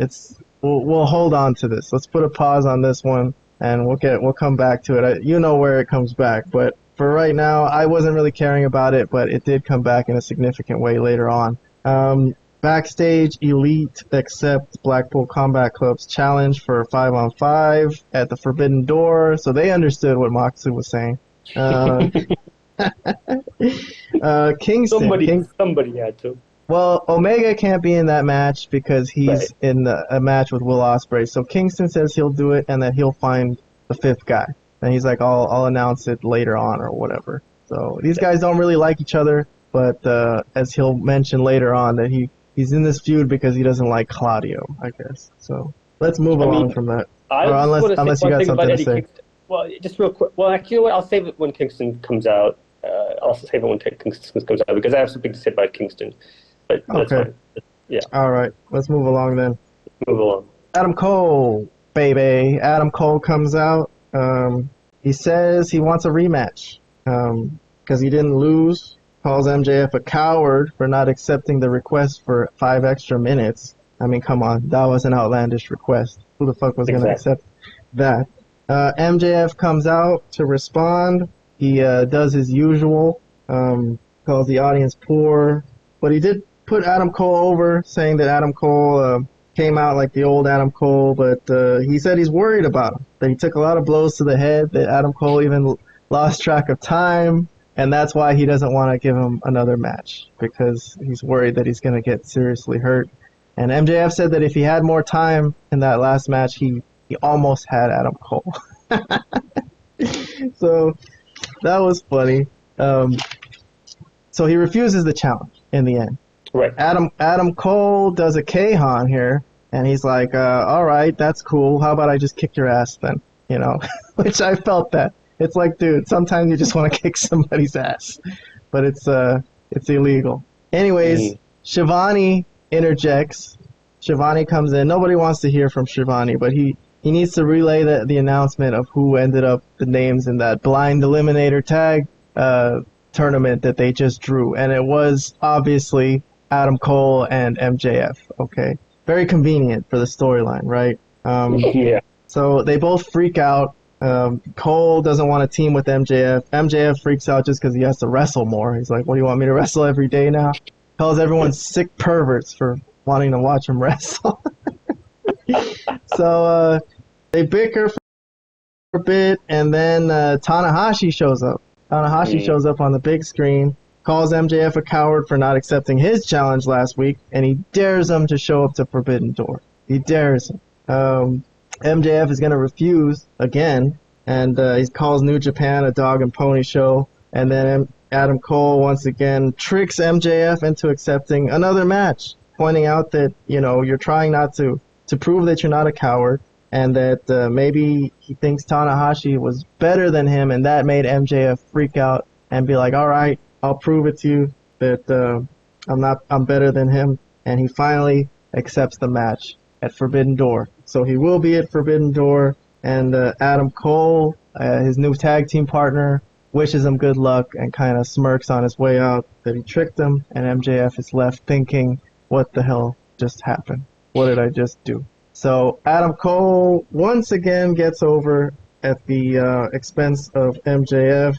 we'll hold on to this. Let's put a pause on this one, and we'll come back to it. You know where it comes back, but for right now, I wasn't really caring about it, but it did come back in a significant way later on. Backstage, Elite accept Blackpool Combat Club's challenge for 5-on-5 at the Forbidden Door, so they understood what Moxley was saying. Kingston. Somebody had to. Well, Omega can't be in that match because he's in a match with Will Ospreay. So Kingston says he'll do it and that he'll find the 5th guy. And he's like, I'll announce it later on or whatever. So these guys don't really like each other, but as he'll mention later on, that he's in this feud because he doesn't like Claudio, I guess. So let's move along from that. Unless you got something to say. Well, just real quick. Well, actually, you know what? I'll save it when Kingston comes out. I'll save it when Kingston comes out because I have something to say about Kingston. But that's fine. Yeah. All right. Let's move along then. Move along. Adam Cole, baby. Adam Cole comes out. He says he wants a rematch because he didn't lose. Calls MJF a coward for not accepting the request for 5 extra minutes. I mean, come on. That was an outlandish request. Who the fuck was going to accept that? MJF comes out to respond. He does his usual. Calls the audience poor. But he did put Adam Cole over, saying that Adam Cole came out like the old Adam Cole, but he said he's worried about him, that he took a lot of blows to the head, that Adam Cole even lost track of time, and that's why he doesn't want to give him another match, because he's worried that he's going to get seriously hurt. And MJF said that if he had more time in that last match, he almost had Adam Cole. So that was funny. So he refuses the challenge in the end. Right. Adam Cole does a Kayhan here, and he's like, all right, that's cool. How about I just kick your ass then? Which I felt that. It's like, dude, sometimes you just want to kick somebody's ass, but it's illegal. Anyways, Shivani interjects. Shivani comes in. Nobody wants to hear from Shivani, but he needs to relay the announcement of who ended up the names in that blind eliminator tag tournament that they just drew, and it was obviously Adam Cole and MJF. Okay, very convenient for the storyline, right? Yeah. So they both freak out. Cole doesn't want to team with MJF. MJF freaks out just because he has to wrestle more. He's like, what do you want me to wrestle every day now? Calls everyone sick perverts for wanting to watch him wrestle. So they bicker for a bit, and then Tanahashi shows up. Tanahashi shows up on the big screen, calls MJF a coward for not accepting his challenge last week, and he dares him to show up to Forbidden Door. He dares him. MJF is going to refuse again, and he calls New Japan a dog and pony show, and then Adam Cole once again tricks MJF into accepting another match, pointing out that, you're trying not to prove that you're not a coward, and that maybe he thinks Tanahashi was better than him, and that made MJF freak out and be like, all right, I'll prove it to you that I'm better than him, and he finally accepts the match at Forbidden Door. So he will be at Forbidden Door, and Adam Cole, his new tag team partner, wishes him good luck and kind of smirks on his way out that he tricked him, and MJF is left thinking, what the hell just happened? What did I just do? So Adam Cole once again gets over at the expense of MJF,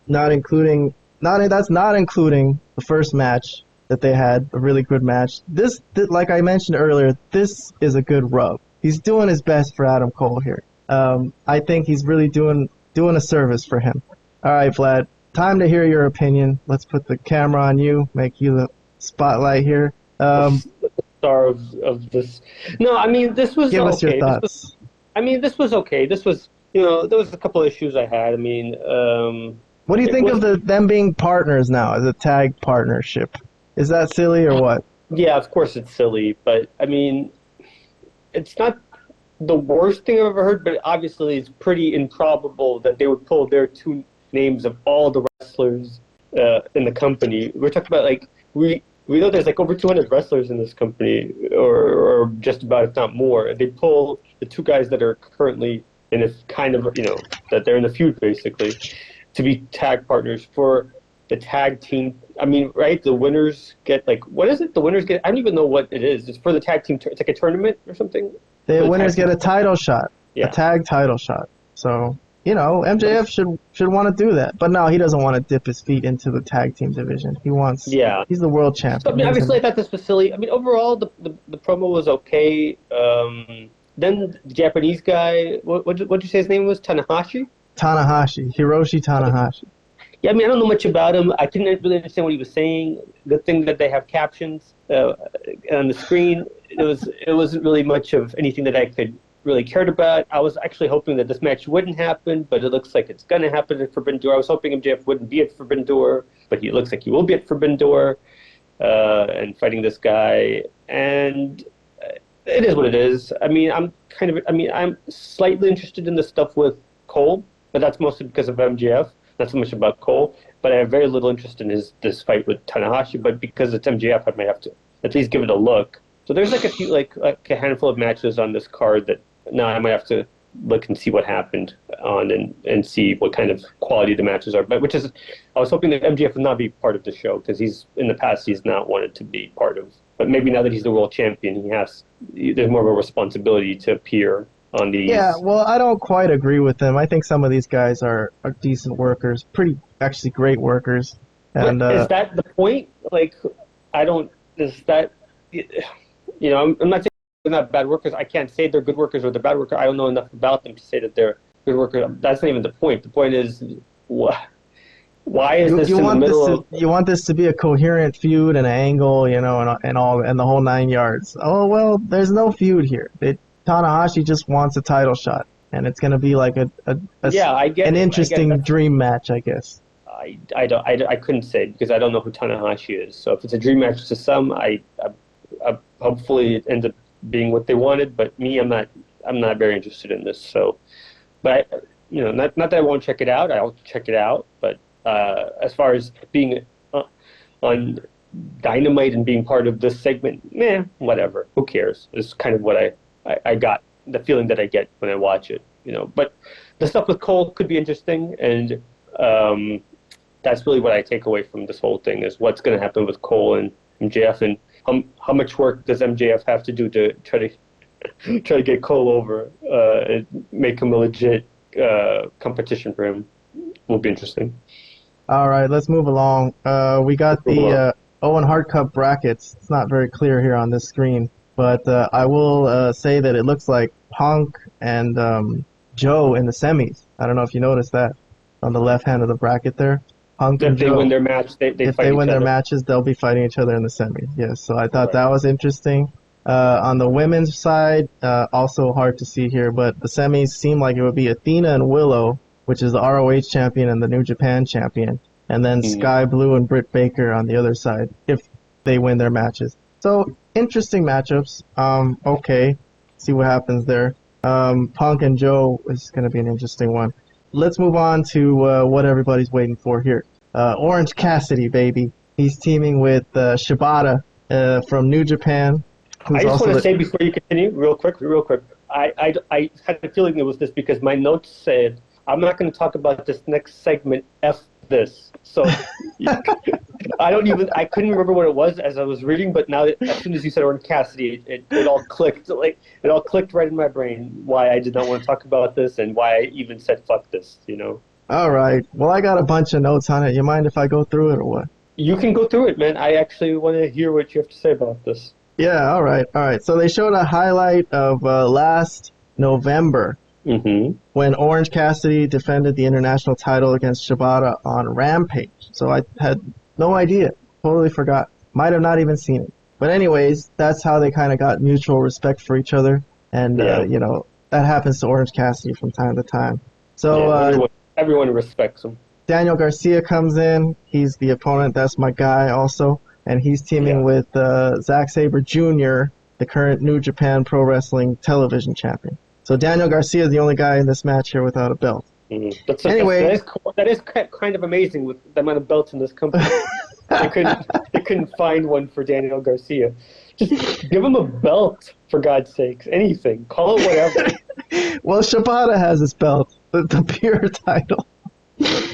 not including the first match that they had, a really good match. This, like I mentioned earlier, this is a good rub. He's doing his best for Adam Cole here. I think he's really doing a service for him. All right, Vlad, time to hear your opinion. Let's put the camera on you, make you the spotlight here. Star of this. No, I mean, this was Give okay. us your thoughts. This was okay. This was, there was a couple issues I had. I mean, what do you think of them being partners now as a tag partnership? Is that silly or what? Yeah, of course it's silly, but I mean, it's not the worst thing I've ever heard, but obviously it's pretty improbable that they would pull their two names of all the wrestlers in the company. We're talking about, like, we know there's like over 200 wrestlers in this company, or just about, if not more. They pull the two guys that are currently in a kind of, that they're in a feud basically, to be tag partners for the tag team. I mean, right? The winners get, like, what is it? The winners get, I don't even know what it is. It's for the tag team. It's like a tournament or something. The winners get a title shot, yeah. A tag title shot. So, MJF should want to do that. But no, he doesn't want to dip his feet into the tag team division. He wants, he's the world champion. So, I mean, obviously, I thought this was silly. I mean, overall, the promo was okay. Then the Japanese guy, what'd you say his name was? Hiroshi Tanahashi. Yeah, I mean, I don't know much about him. I couldn't really understand what he was saying. The thing that they have captions on the screen, it wasn't really much of anything that I could really cared about. I was actually hoping that this match wouldn't happen, but it looks like it's going to happen at Forbidden Door. I was hoping MJF wouldn't be at Forbidden Door, but it looks like he will be at Forbidden Door and fighting this guy. And it is what it is. I mean, I'm slightly interested in the stuff with Cole, but that's mostly because of MJF. Not so much about Cole, but I have very little interest in this fight with Tanahashi. But because it's MJF, I might have to at least give it a look. So there's like a few, like a handful of matches on this card that now I might have to look and see what happened on and see what kind of quality the matches are. But I was hoping that MJF would not be part of the show because in the past he's not wanted to be part of. But maybe now that he's the world champion, there's more of a responsibility to appear on these. Yeah, well, I don't quite agree with them. I think some of these guys are decent workers, actually great workers. And is that the point? Like, I'm not saying they're not bad workers. I can't say they're good workers or they're bad workers. I don't know enough about them to say that they're good workers. That's not even the point. The point is, why is this in the middle of... You want this to be a coherent feud and an angle, and the whole 9 yards. Oh, well, there's no feud here. Tanahashi just wants a title shot, and it's going to be like an interesting dream match, I guess. I couldn't say because I don't know who Tanahashi is. So if it's a dream match to some, I hopefully it ends up being what they wanted. But me, I'm not very interested in this. So, but not that I won't check it out. I'll check it out. But as far as being on Dynamite and being part of this segment, whatever. Who cares? It's kind of what I got, the feeling that I get when I watch it, But the stuff with Cole could be interesting, and that's really what I take away from this whole thing is what's going to happen with Cole and MJF, and how much work does MJF have to do to try to get Cole over and make him a legit competition for him? Will be interesting. All right, let's move along. We got the Owen Hart Cup brackets. It's not very clear here on this screen, but I will say that it looks like Punk and Joe in the semis. I don't know if you noticed that on the left hand of the bracket there. Punk and If they Joe, win their match, if they win their matches, they'll be fighting each other in the semis. Yes, so I thought that was interesting. On the women's side, also hard to see here, but the semis seem like it would be Athena and Willow, which is the ROH champion and the New Japan champion, and then Sky Blue and Britt Baker on the other side if they win their matches. So interesting matchups. Okay, see what happens there. Punk and Joe is going to be an interesting one. Let's move on to what everybody's waiting for here. Orange Cassidy, baby. He's teaming with Shibata from New Japan. I just want to say before you continue, real quick. I had a feeling it was this because my notes said, I'm not going to talk about this next segment, F this. So I couldn't remember what it was as I was reading, but now as soon as you said Orange Cassidy, it all clicked. It all clicked right in my brain why I did not want to talk about this and why I even said fuck this, All right. Well, I got a bunch of notes on it. You mind if I go through it or what? You can go through it, man. I actually want to hear what you have to say about this. Yeah, all right. So they showed a highlight of last November when Orange Cassidy defended the international title against Shibata on Rampage. So I had no idea. Totally forgot. Might have not even seen it. But anyways, that's how they kind of got mutual respect for each other. And, that happens to Orange Cassidy from time to time. So everyone respects him. Daniel Garcia comes in. He's the opponent. That's my guy also. And he's teaming with Zack Sabre Jr., the current New Japan Pro Wrestling television champion. So Daniel Garcia is the only guy in this match here without a belt. Anyway, that is kind of amazing with the amount of belts in this company. they couldn't find one for Daniel Garcia. Just give him a belt, for God's sakes. Anything. Call it whatever. Well, Shibata has his belt, the pure title.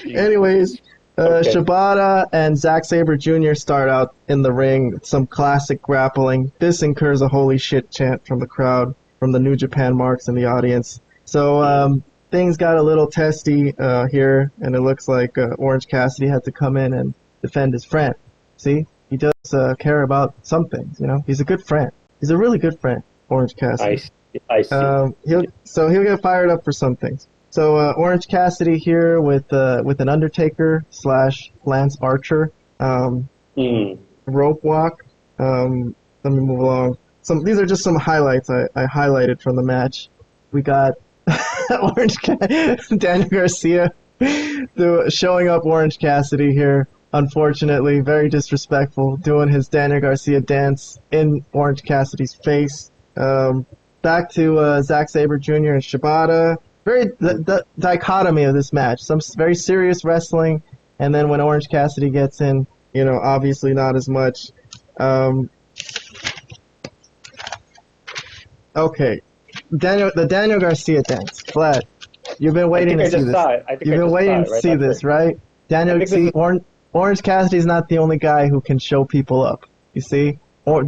Anyways, Shibata and Zack Sabre Jr. start out in the ring. Some classic grappling. This incurs a holy shit chant from the crowd, from the New Japan marks in the audience. So things got a little testy here, and it looks like Orange Cassidy had to come in and defend his friend. See? He does care about some things, He's a good friend. He's a really good friend, Orange Cassidy. I see. He'll get fired up for some things. So Orange Cassidy here with an Undertaker / Lance Archer rope walk. Let me move along. These are just some highlights I highlighted from the match. We got Daniel Garcia showing up Orange Cassidy here. Unfortunately, very disrespectful, doing his Daniel Garcia dance in Orange Cassidy's face. Back to Zack Sabre Jr. and Shibata. The dichotomy of this match. Some very serious wrestling, and then when Orange Cassidy gets in, obviously not as much. Okay, the Daniel Garcia dance. Vlad, you've been waiting to see this. You've been waiting to see this, right? Orange Cassidy's not the only guy who can show people up. You see,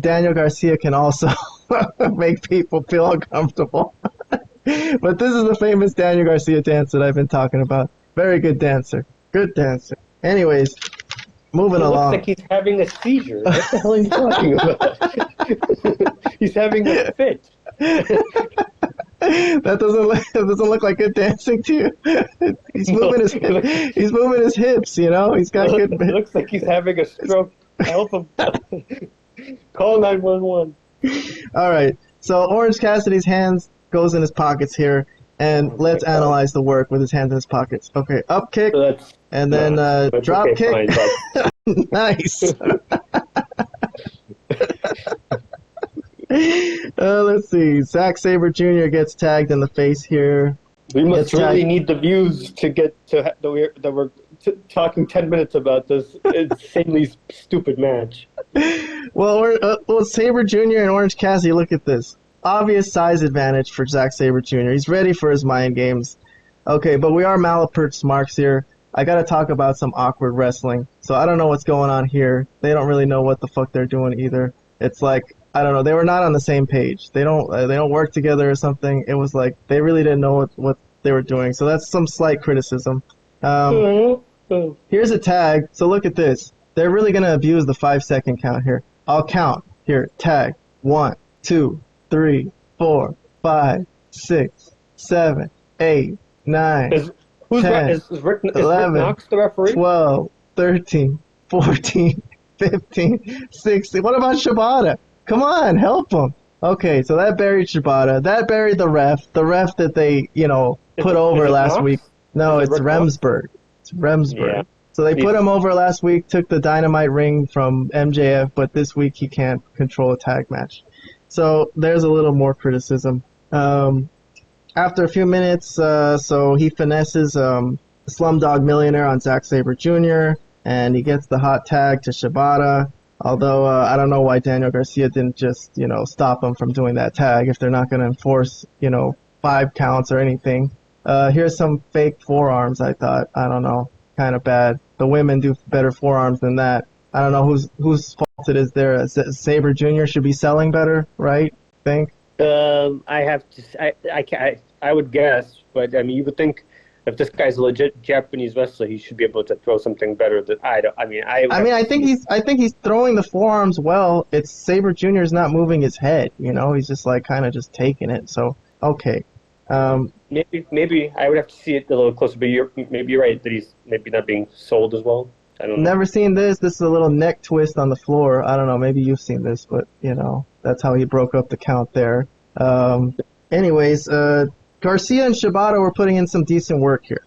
Daniel Garcia can also make people feel uncomfortable. But this is the famous Daniel Garcia dance that I've been talking about. Very good dancer. Good dancer. Anyways, moving along. Looks like he's having a seizure. What the hell are you talking about? He's having a fit. That doesn't look like good dancing to you. He's moving his hips, He's got good. It looks like he's having a stroke. Help him. Call 911. All right. So Orange Cassidy's hands goes in his pockets here, and let's analyze the work with his hands in his pockets. Okay, up kick, and then drop kick. Fine, nice. Let's see. Zack Sabre Jr. gets tagged in the face here. We must really need the views to get to that we're talking 10 minutes about this insanely stupid match. Well, Sabre Jr. and Orange Cassidy, look at this. Obvious size advantage for Zack Sabre Jr. He's ready for his mind games. Okay, but we are Malapert Smarks here. I got to talk about some awkward wrestling. So I don't know what's going on here. They don't really know what the fuck they're doing either. It's like, I don't know, they were not on the same page. They don't work together or something. It was like they really didn't know what they were doing. So that's some slight criticism. Here's a tag. So look at this. They're really going to abuse the 5-second count here. I'll count. Here, tag. 1, 2, 3, 4, 5, 6, 7, 8, 9, 10, is Rick 11, Knox the referee? 12, 13, 14, 15, 16. What about Shibata? Come on, help him. Okay, so that buried Shibata. That buried the ref. The ref that they, put over last Knox? week. No, Is it it's Rick Knox? Remsburg. It's Remsburg. Yeah. So they put him over last week, took the Dynamite ring from MJF, but this week he can't control a tag match. So there's a little more criticism. After a few minutes, so he finesses Slumdog Millionaire on Zack Sabre Jr., and he gets the hot tag to Shibata. Although I don't know why Daniel Garcia didn't just, stop him from doing that tag if they're not going to enforce, 5 counts or anything. Here's some fake forearms, I thought. I don't know. Kind of bad. The women do better forearms than that. I don't know whose fault it is there. Sabre Jr. should be selling better, right? Think? I would guess, but I mean, you would think if this guy's a legit Japanese wrestler, he should be able to throw something better. I think he's throwing the forearms well. It's Sabre Jr. is not moving his head. He's just like kind of just taking it. So okay. Maybe I would have to see it a little closer, but maybe you're right that he's maybe not being sold as well. I don't know. Never seen this. This is a little neck twist on the floor. I don't know. Maybe you've seen this, but that's how he broke up the count there. Anyways, Garcia and Shibata were putting in some decent work here.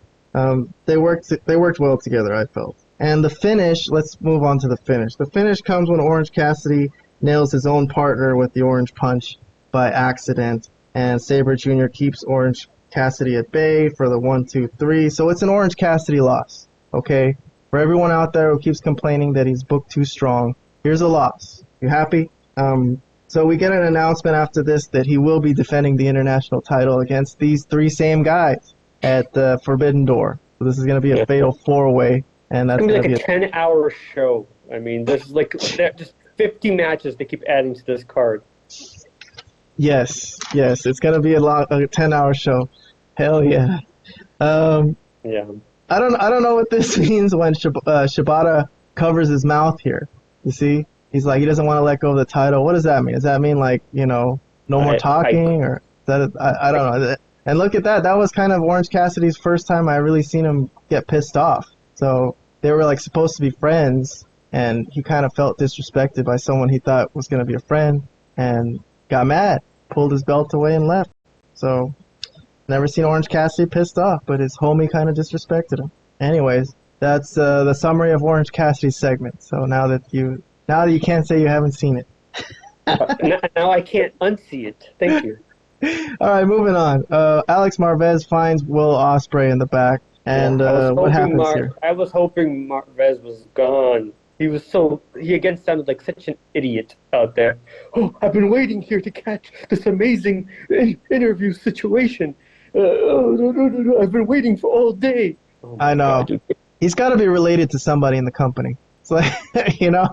They worked well together, I felt. And the finish. Let's move on to the finish. The finish comes when Orange Cassidy nails his own partner with the Orange Punch by accident. And Sabre Jr. keeps Orange Cassidy at bay for the 1, 2, 3. So it's an Orange Cassidy loss, okay? For everyone out there who keeps complaining that he's booked too strong, here's a loss. You happy? So we get an announcement after this that he will be defending the international title against these 3 same guys at the Forbidden Door. So this is going to be a fatal 4-way, and that's going to be like a 10-hour show. I mean, there's just 50 matches they keep adding to this card. Yes, it's gonna be a 10-hour show. Hell yeah. Yeah. I don't know what this means when Shibata covers his mouth here. You see, he's like he doesn't want to let go of the title. What does that mean? Does that mean like no more talking or that? I don't know. And look at that. That was kind of Orange Cassidy's first time I really seen him get pissed off. So they were like supposed to be friends, and he kind of felt disrespected by someone he thought was gonna be a friend, and got mad, pulled his belt away, and left. So, never seen Orange Cassidy pissed off, but his homie kind of disrespected him. Anyways, that's the summary of Orange Cassidy's segment. So now that you can't say you haven't seen it. Now I can't unsee it. Thank you. All right, moving on. Alex Marvez finds Will Ospreay in the back, and what happens here? I was hoping Marvez was gone. He again sounded like such an idiot out there. Oh, I've been waiting here to catch this amazing interview situation. No, I've been waiting for all day. Oh I know. God. He's got to be related to somebody in the company. It's like,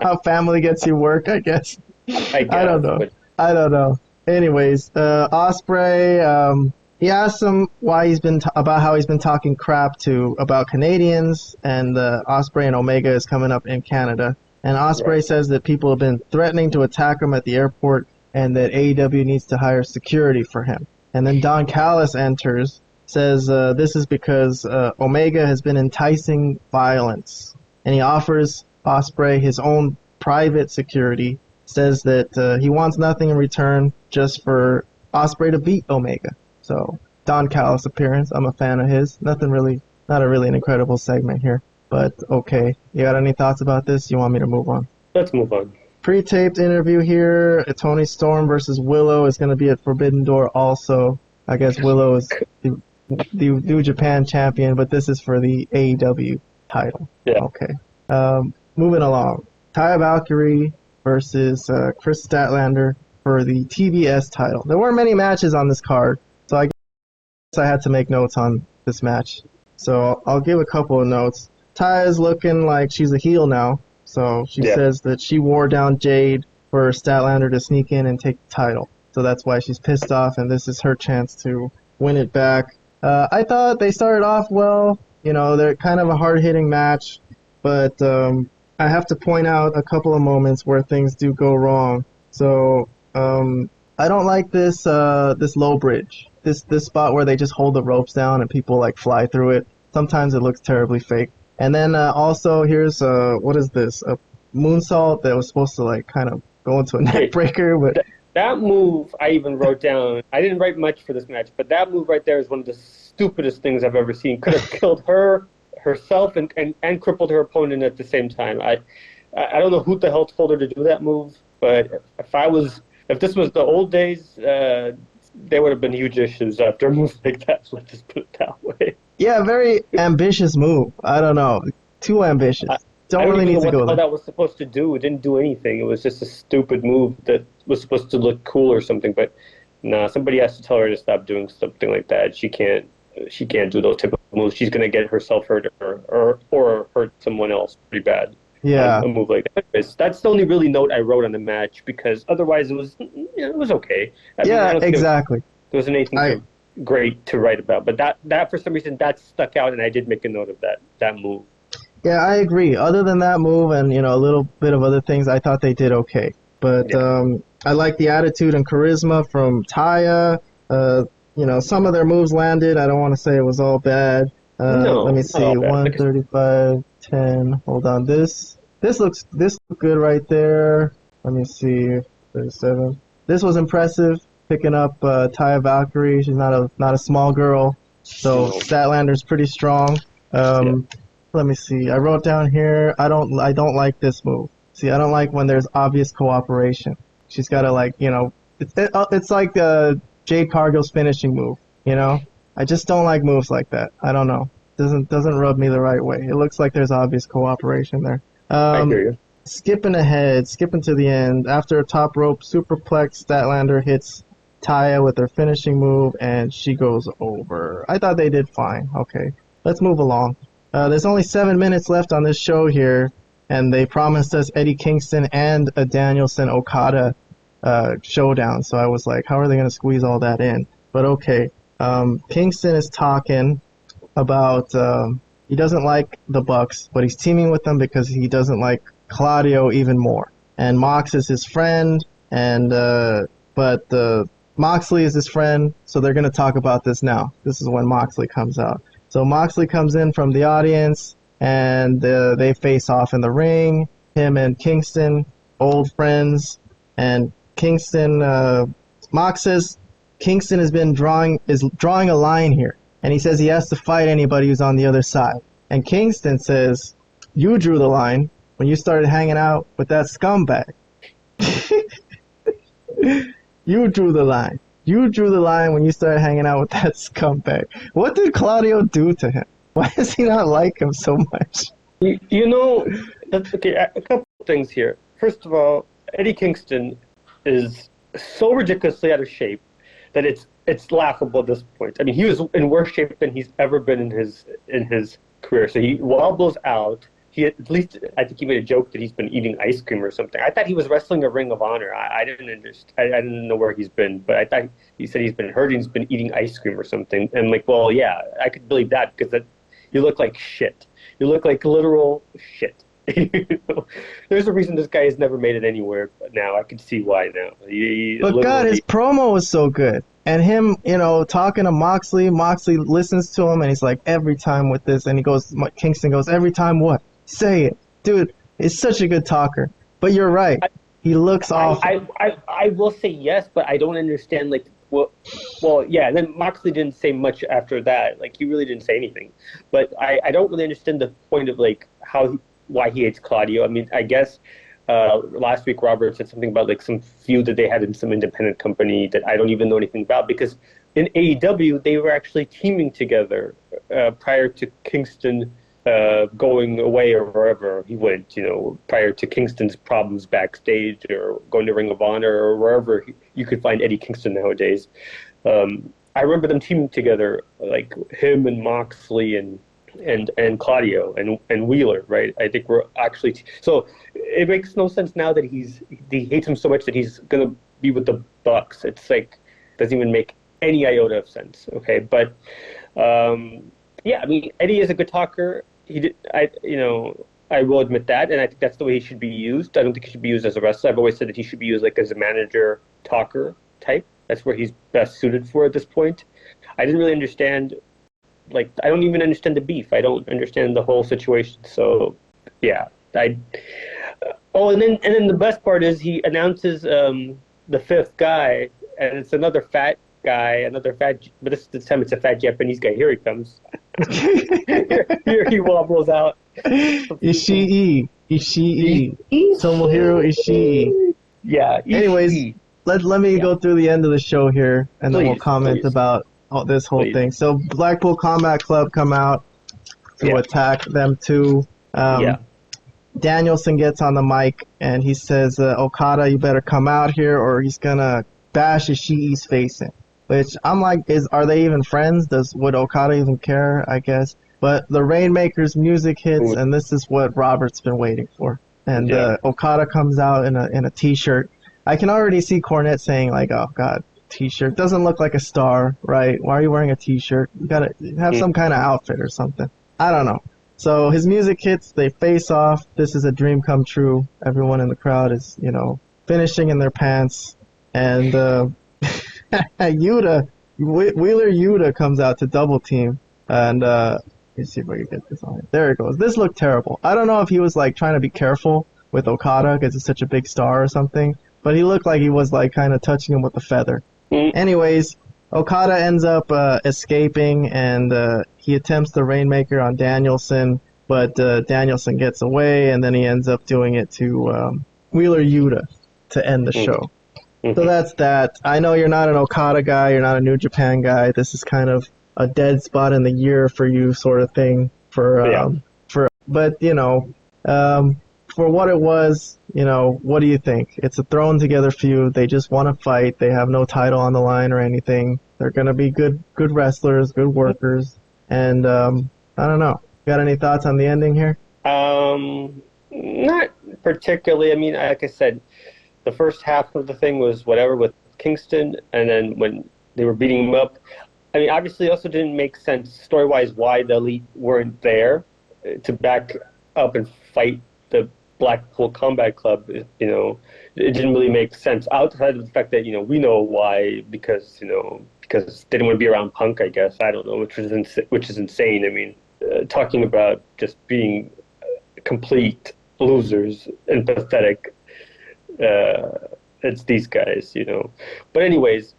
how family gets you work, I guess. I don't know. I don't know. Anyways, Ospreay, he asked him why about how he's been talking crap about Canadians, and Ospreay and Omega is coming up in Canada. And Ospreay says that people have been threatening to attack him at the airport, and that AEW needs to hire security for him. And then Don Callis enters, says this is because Omega has been enticing violence, and he offers Ospreay his own private security. Says that he wants nothing in return, just for Ospreay to beat Omega. So, Don Callis appearance. I'm a fan of his. Not a really an incredible segment here, but okay. You got any thoughts about this? You want me to move on? Let's move on. Pre-taped interview here. Tony Storm versus Willow is going to be at Forbidden Door also. I guess Willow is the New Japan champion, but this is for the AEW title. Yeah. Okay. Moving along. Taya Valkyrie versus Chris Statlander for the TBS title. There weren't many matches on this card, so I guess I had to make notes on this match. So I'll give a couple of notes. Taya's looking like she's a heel now. So she says that she wore down Jade for Statlander to sneak in and take the title. So that's why she's pissed off, and this is her chance to win it back. I thought they started off well. You know, they're kind of a hard-hitting match, but I have to point out a couple of moments where things do go wrong. So I don't like this low bridge. This spot where they just hold the ropes down and people like fly through it. Sometimes it looks terribly fake. And then also here's what is this? A moonsault that was supposed to like kind of go into a neck breaker, but that move I even wrote down. I didn't write much for this match, but that move right there is one of the stupidest things I've ever seen. Could have killed herself and crippled her opponent at the same time. I don't know who the hell told her to do that move, but if this was the old days, there would have been huge issues after a move like that. Let's just put it that way. Yeah, very ambitious move. I don't know, too ambitious. Don't really need to go there. What that was supposed to do. It didn't do anything. It was just a stupid move that was supposed to look cool or something. But nah, somebody has to tell her to stop doing something like that. She can't do those type of moves. She's gonna get herself hurt or hurt someone else pretty bad. Yeah, a move like that. That's the only really note I wrote on the match, because otherwise it was okay. Exactly. There wasn't anything great to write about, but that for some reason that stuck out, and I did make a note of that move. Yeah, I agree. Other than that move and a little bit of other things, I thought they did okay. But I like the attitude and charisma from Taya. Some of their moves landed. I don't want to say it was all bad. Let me see. 135, 10. Hold on. This looks good right there. Let me see. 37. This was impressive. Picking up Taya Valkyrie. She's not a small girl. So Statlander's pretty strong. Let me see. I wrote down here. I don't like this move. See, I don't like when there's obvious cooperation. She's got to it's like Jade Cargill's finishing move. I just don't like moves like that. I don't know. Doesn't rub me the right way. It looks like there's obvious cooperation there. I hear you. Skipping to the end. After a top rope superplex, Statlander hits Taya with her finishing move, and she goes over. I thought they did fine. Okay, let's move along. There's only 7 minutes left on this show here, and they promised us Eddie Kingston and a Danielson Okada showdown. So I was like, how are they going to squeeze all that in? But okay. Kingston is talking about he doesn't like the Bucks, but he's teaming with them because he doesn't like Claudio even more. And Mox is his friend, and but Moxley is his friend, so they're going to talk about this now. This is when Moxley comes out. So Moxley comes in from the audience, and they face off in the ring. Him and Kingston, old friends, and Kingston. Mox says Kingston is drawing a line here, and he says he has to fight anybody who's on the other side. And Kingston says, "You drew the line when you started hanging out with that scumbag." You drew the line. You drew the line when you started hanging out with that scumbag. What did Claudio do to him? Why does he not like him so much? Okay, a couple of things here. First of all, Eddie Kingston is so ridiculously out of shape that it's laughable at this point. I mean, he was in worse shape than he's ever been in his career. So he wobbles out. I think he made a joke that he's been eating ice cream or something. I thought he was wrestling a Ring of Honor. I didn't understand. I didn't know where he's been, but I thought he said he's been hurt and he's been eating ice cream or something. And I'm like, well, yeah, I could believe that because you look like shit. You look like literal shit. There's a reason this guy has never made it anywhere. But now I can see why now. But God, his promo was so good. And him, talking to Moxley listens to him and he's like, every time with this. And Kingston goes, every time what? Say it. Dude, he's such a good talker. But you're right. He looks awful. I will say yes, but I don't understand, yeah, and then Moxley didn't say much after that. He really didn't say anything. But I don't really understand the point of, why he hates Claudio. I mean, I guess last week Robert said something about, some feud that they had in some independent company that I don't even know anything about, because in AEW, they were actually teaming together prior to Kingston going away or wherever he went, prior to Kingston's problems backstage or going to Ring of Honor or wherever you could find Eddie Kingston nowadays. I remember them teaming together, him and Moxley and and Claudio and Wheeler, right? I think we're actually so it makes no sense now that he hates him so much that he's gonna be with the Bucks. It's like doesn't even make any iota of sense. Okay, but yeah, I mean Eddie is a good talker. I will admit that, and I think that's the way he should be used. I don't think he should be used as a wrestler. I've always said that he should be used like as a manager, talker type. That's where he's best suited for at this point. I didn't really understand. Like, I don't even understand the beef. I don't understand the whole situation. So, yeah. And then the best part is he announces the fifth guy, and it's another fat guy, but this time it's a fat Japanese guy. Here he comes. here he wobbles out. Ishii. Tomohiro Ishii. Yeah. Anyways, let me go through the end of the show here, and then we'll comment about this whole thing. So Blackpool Combat Club come out to attack them too. Danielson gets on the mic and he says, Okada, you better come out here or he's gonna bash Ishii's face in. Which I'm like, are they even friends? Would Okada even care? I guess. But the Rainmaker's music hits, and this is what Robert's been waiting for. And Okada comes out in a t-shirt. I can already see Cornette saying like, "Oh God, t-shirt doesn't look like a star, right? Why are you wearing a t-shirt? You gotta have some kind of outfit or something." I don't know. So his music hits. They face off. This is a dream come true. Everyone in the crowd is, finishing in their pants, and Wheeler Yuta comes out to double team, and let's see if I can get this on. There it goes. This looked terrible. I don't know if he was like trying to be careful with Okada because it's such a big star or something, but he looked like he was like kind of touching him with a feather. Anyways, Okada ends up escaping, and he attempts the Rainmaker on Danielson, but Danielson gets away, and then he ends up doing it to Wheeler Yuta to end the show. So that's that. I know you're not an Okada guy, you're not a New Japan guy. This is kind of a dead spot in the year for you, sort of thing. But for what it was, what do you think? It's a thrown together feud. They just want to fight. They have no title on the line or anything. They're gonna be good wrestlers, good workers, and I don't know. Got any thoughts on the ending here? Not particularly. I mean, like I said, the first half of the thing was whatever with Kingston, and then when they were beating him up, I mean, obviously it also didn't make sense story-wise why the Elite weren't there to back up and fight the Blackpool Combat Club. It didn't really make sense outside of the fact that, we know why, because they didn't want to be around Punk, I guess. I don't know, which is insane. I mean, talking about just being complete losers and pathetic. It's these guys, But anyways,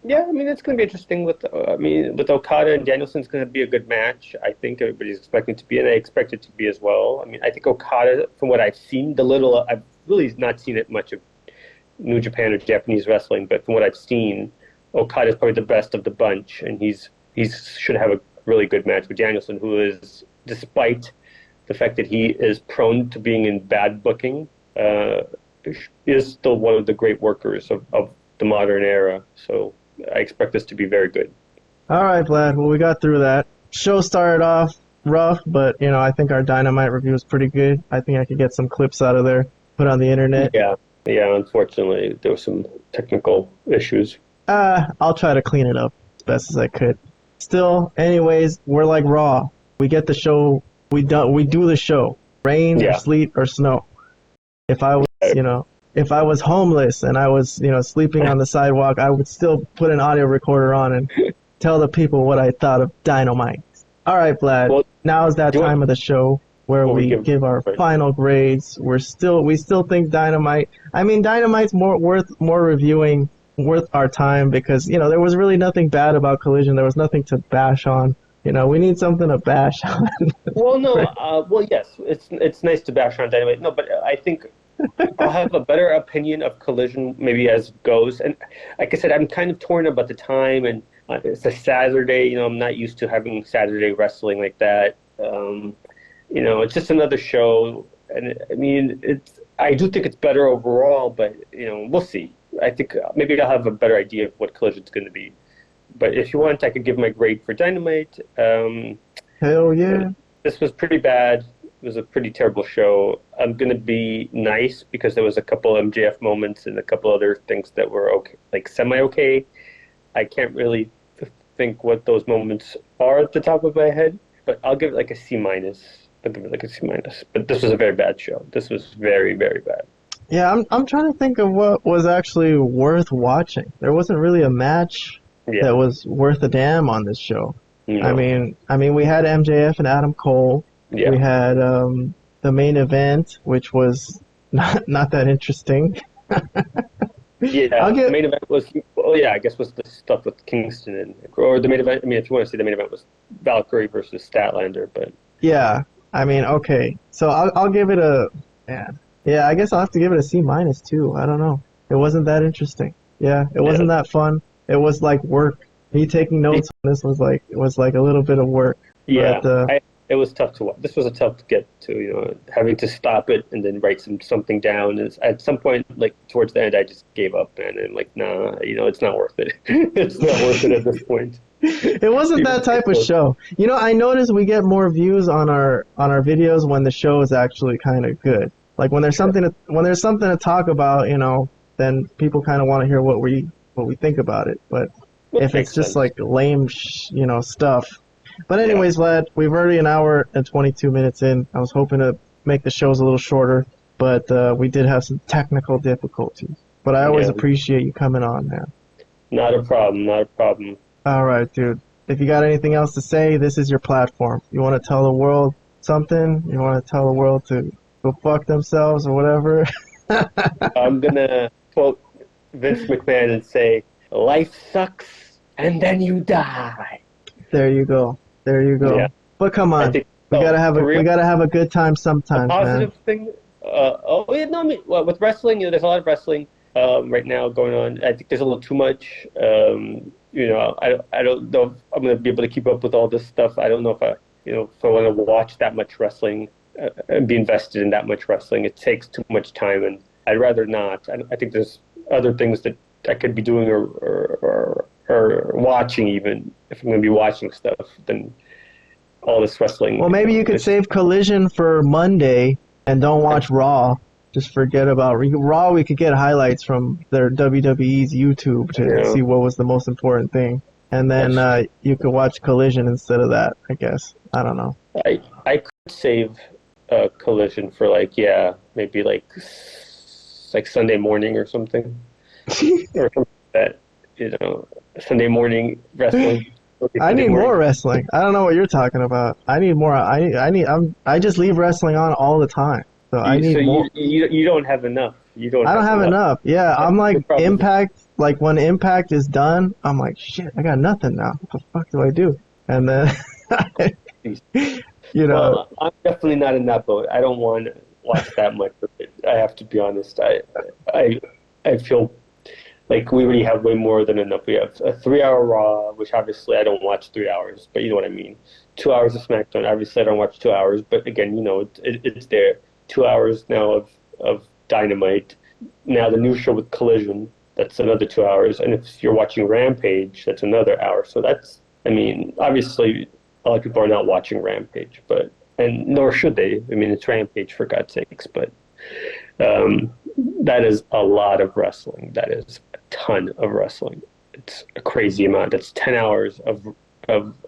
yeah, I mean, it's going to be interesting with Okada and Danielson. It's going to be a good match. I think everybody's expecting it to be, and I expect it to be as well. I mean, I think Okada, from what I've seen, I've really not seen it much of New Japan or Japanese wrestling, but from what I've seen, Okada is probably the best of the bunch, and he should have a really good match with Danielson, who is, despite the fact that he is prone to being in bad booking, is still one of the great workers of the modern era. So I expect this to be very good. All right, Vlad. Well, we got through that. Show started off rough, but, I think our Dynamite review was pretty good. I think I could get some clips out of there, put on the internet. Yeah, unfortunately, there were some technical issues. I'll try to clean it up as best as I could. Still, anyways, we're like Raw. We get the show, we do the show. Rain or sleet or snow. If I was homeless and I was, sleeping on the sidewalk, I would still put an audio recorder on and tell the people what I thought of Dynamite. All right, Vlad. Well, now is that time of the show where we give our final grades. We still think Dynamite. I mean, Dynamite's worth reviewing, worth our time because there was really nothing bad about Collision. There was nothing to bash on. We need something to bash on. Well, no. Yes, it's nice to bash on Dynamite. No, but I think I'll have a better opinion of Collision maybe as it goes. And like I said, I'm kind of torn about the time, and it's a Saturday. I'm not used to having Saturday wrestling like that. It's just another show, and I mean, I do think it's better overall, but we'll see. I think maybe I'll have a better idea of what Collision's going to be. But if you want, I could give my grade for Dynamite. Hell yeah. This was pretty bad. It was a pretty terrible show. I'm going to be nice because there was a couple MJF moments and a couple other things that were okay, like semi-okay. I can't really think what those moments are at the top of my head, but I'll give it like a C-. I'll give it like a C-. But this was a very bad show. This was very, very bad. Yeah, I'm trying to think of what was actually worth watching. There wasn't really a match that was worth a damn on this show. No. I mean, we had MJF and Adam Cole. Yeah. We had the main event, which was not that interesting. Yeah, the main event was, I guess was the stuff with Kingston or the main event. I mean, if you want to see the main event was Valkyrie versus Statlander, but yeah, I mean, okay, so I'll give it a I guess I'll have to give it a C- too. I don't know, it wasn't that interesting. Yeah, it wasn't that fun. It was like work. Me taking notes on this was like a little bit of work. Yeah, but, it was tough to watch. This was a tough to get to, having to stop it and then write something down. At some point, like towards the end, I just gave up, man. And like, nah, it's not worth it. It's not worth it at this point. It wasn't that type of show. I noticed we get more views on our videos when the show is actually kind of good. Like when there's something to talk about, then people kind of want to hear what we think about it. But if it's just like lame, stuff. But anyways, Vlad, we've already an hour and 22 minutes in. I was hoping to make the shows a little shorter, but we did have some technical difficulties. But I always appreciate you coming on, man. Not a problem. All right, dude. If you got anything else to say, this is your platform. You want to tell the world something? You want to tell the world to go fuck themselves or whatever? I'm going to quote Vince McMahon and say, life sucks and then you die. There you go. Yeah. But come on, we gotta have a good time sometimes, positive thing. With wrestling, there's a lot of wrestling right now going on. I think there's a little too much. I don't know if I'm gonna be able to keep up with all this stuff. I don't know if I want to watch that much wrestling and be invested in that much wrestling. It takes too much time, and I'd rather not. I think there's other things that I could be doing or watching, even if I'm going to be watching stuff, than all this wrestling. Well, maybe you could save Collision for Monday and don't watch Raw. Just forget about Raw. We could get highlights from their WWE's YouTube to see what was the most important thing. And then you could watch Collision instead of that, I guess. I don't know. I could save Collision for maybe like Sunday morning or something. Or something like that, Sunday morning wrestling. I need more wrestling. I don't know what you're talking about. I need more. I just leave wrestling on all the time. So I need more. You don't have enough. I don't have enough. Yeah, I'm like Impact. Like when Impact is done, I'm like, shit, I got nothing now. What the fuck do I do? And then, Well, I'm definitely not in that boat. I don't want to watch that much of it. I have to be honest. I feel like we already have way more than enough. We have a 3-hour Raw, which obviously I don't watch 3 hours, but you know what I mean. 2 hours of SmackDown. Obviously I don't watch 2 hours, but again, it's there. 2 hours now of Dynamite. Now the new show with Collision, that's another 2 hours. And if you're watching Rampage, that's another hour. So obviously a lot of people are not watching Rampage, and nor should they. I mean, it's Rampage for God's sakes, but that is a lot of wrestling. That is a ton of wrestling. It's a crazy amount. That's 10 hours of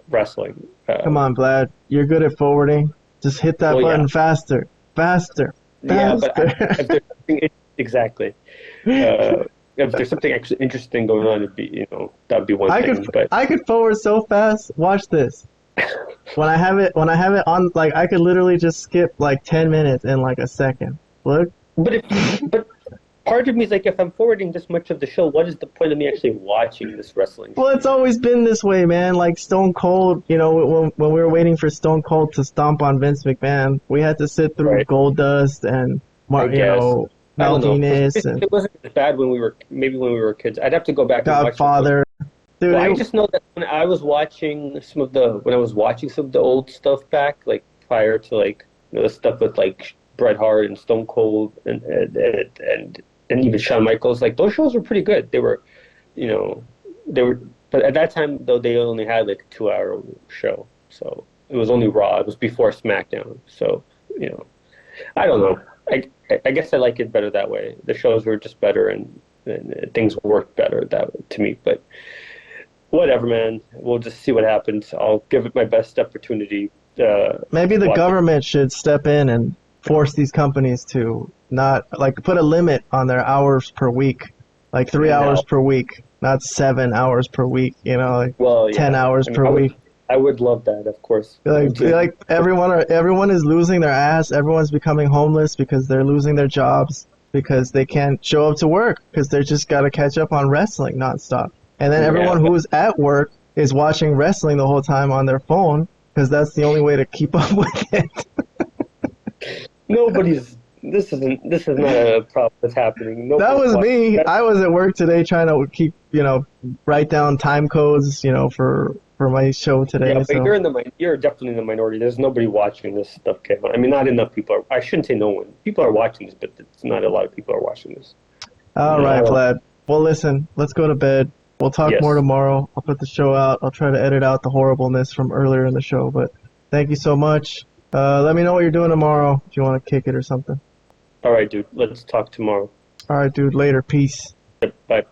wrestling. Come on, Vlad. You're good at forwarding. Just hit that button faster. Yeah, but if there's something exactly. If there's something actually interesting going on, it'd be that'd be one thing. I could forward so fast. Watch this. When I have it on, like I could literally just skip like 10 minutes in like a second. Look. But part of me is like, if I'm forwarding this much of the show, what is the point of me actually watching this wrestling show? Well, it's always been this way, man. Like Stone Cold, when we were waiting for Stone Cold to stomp on Vince McMahon, we had to sit through Goldust and Martinez. It wasn't as bad when we were kids. I'd have to go back and watch Godfather. Dude, I just know that when I was watching some of the old stuff back, like prior to the stuff with like Bret Hart and Stone Cold and even Shawn Michaels, like those shows were pretty good. They were, but at that time though they only had like a 2-hour show. So it was only Raw. It was before SmackDown. So, I don't know. I guess I like it better that way. The shows were just better and things worked better to me. But whatever, man. We'll just see what happens. I'll give it my best opportunity. Maybe the government should step in and force these companies to not, put a limit on their hours per week. 3 hours per week, not 7 hours per week, 10 hours per week. I would love that, of course. Everyone is losing their ass. Everyone's becoming homeless because they're losing their jobs because they can't show up to work because they just got to catch up on wrestling nonstop. And then everyone who's at work is watching wrestling the whole time on their phone because that's the only way to keep up with it. This is not a problem that's happening. That was me. I was at work today trying to keep, write down time codes, for my show today. Yeah, but you're definitely in the minority. There's nobody watching this stuff, Kayhan. I mean, not enough people I shouldn't say no one. People are watching this, but it's not a lot of people are watching this. All right, Vlad. Well, listen, let's go to bed. We'll talk more tomorrow. I'll put the show out. I'll try to edit out the horribleness from earlier in the show, but thank you so much. Let me know what you're doing tomorrow if you want to kick it or something. All right, dude. Let's talk tomorrow. All right, dude. Later. Peace. Bye.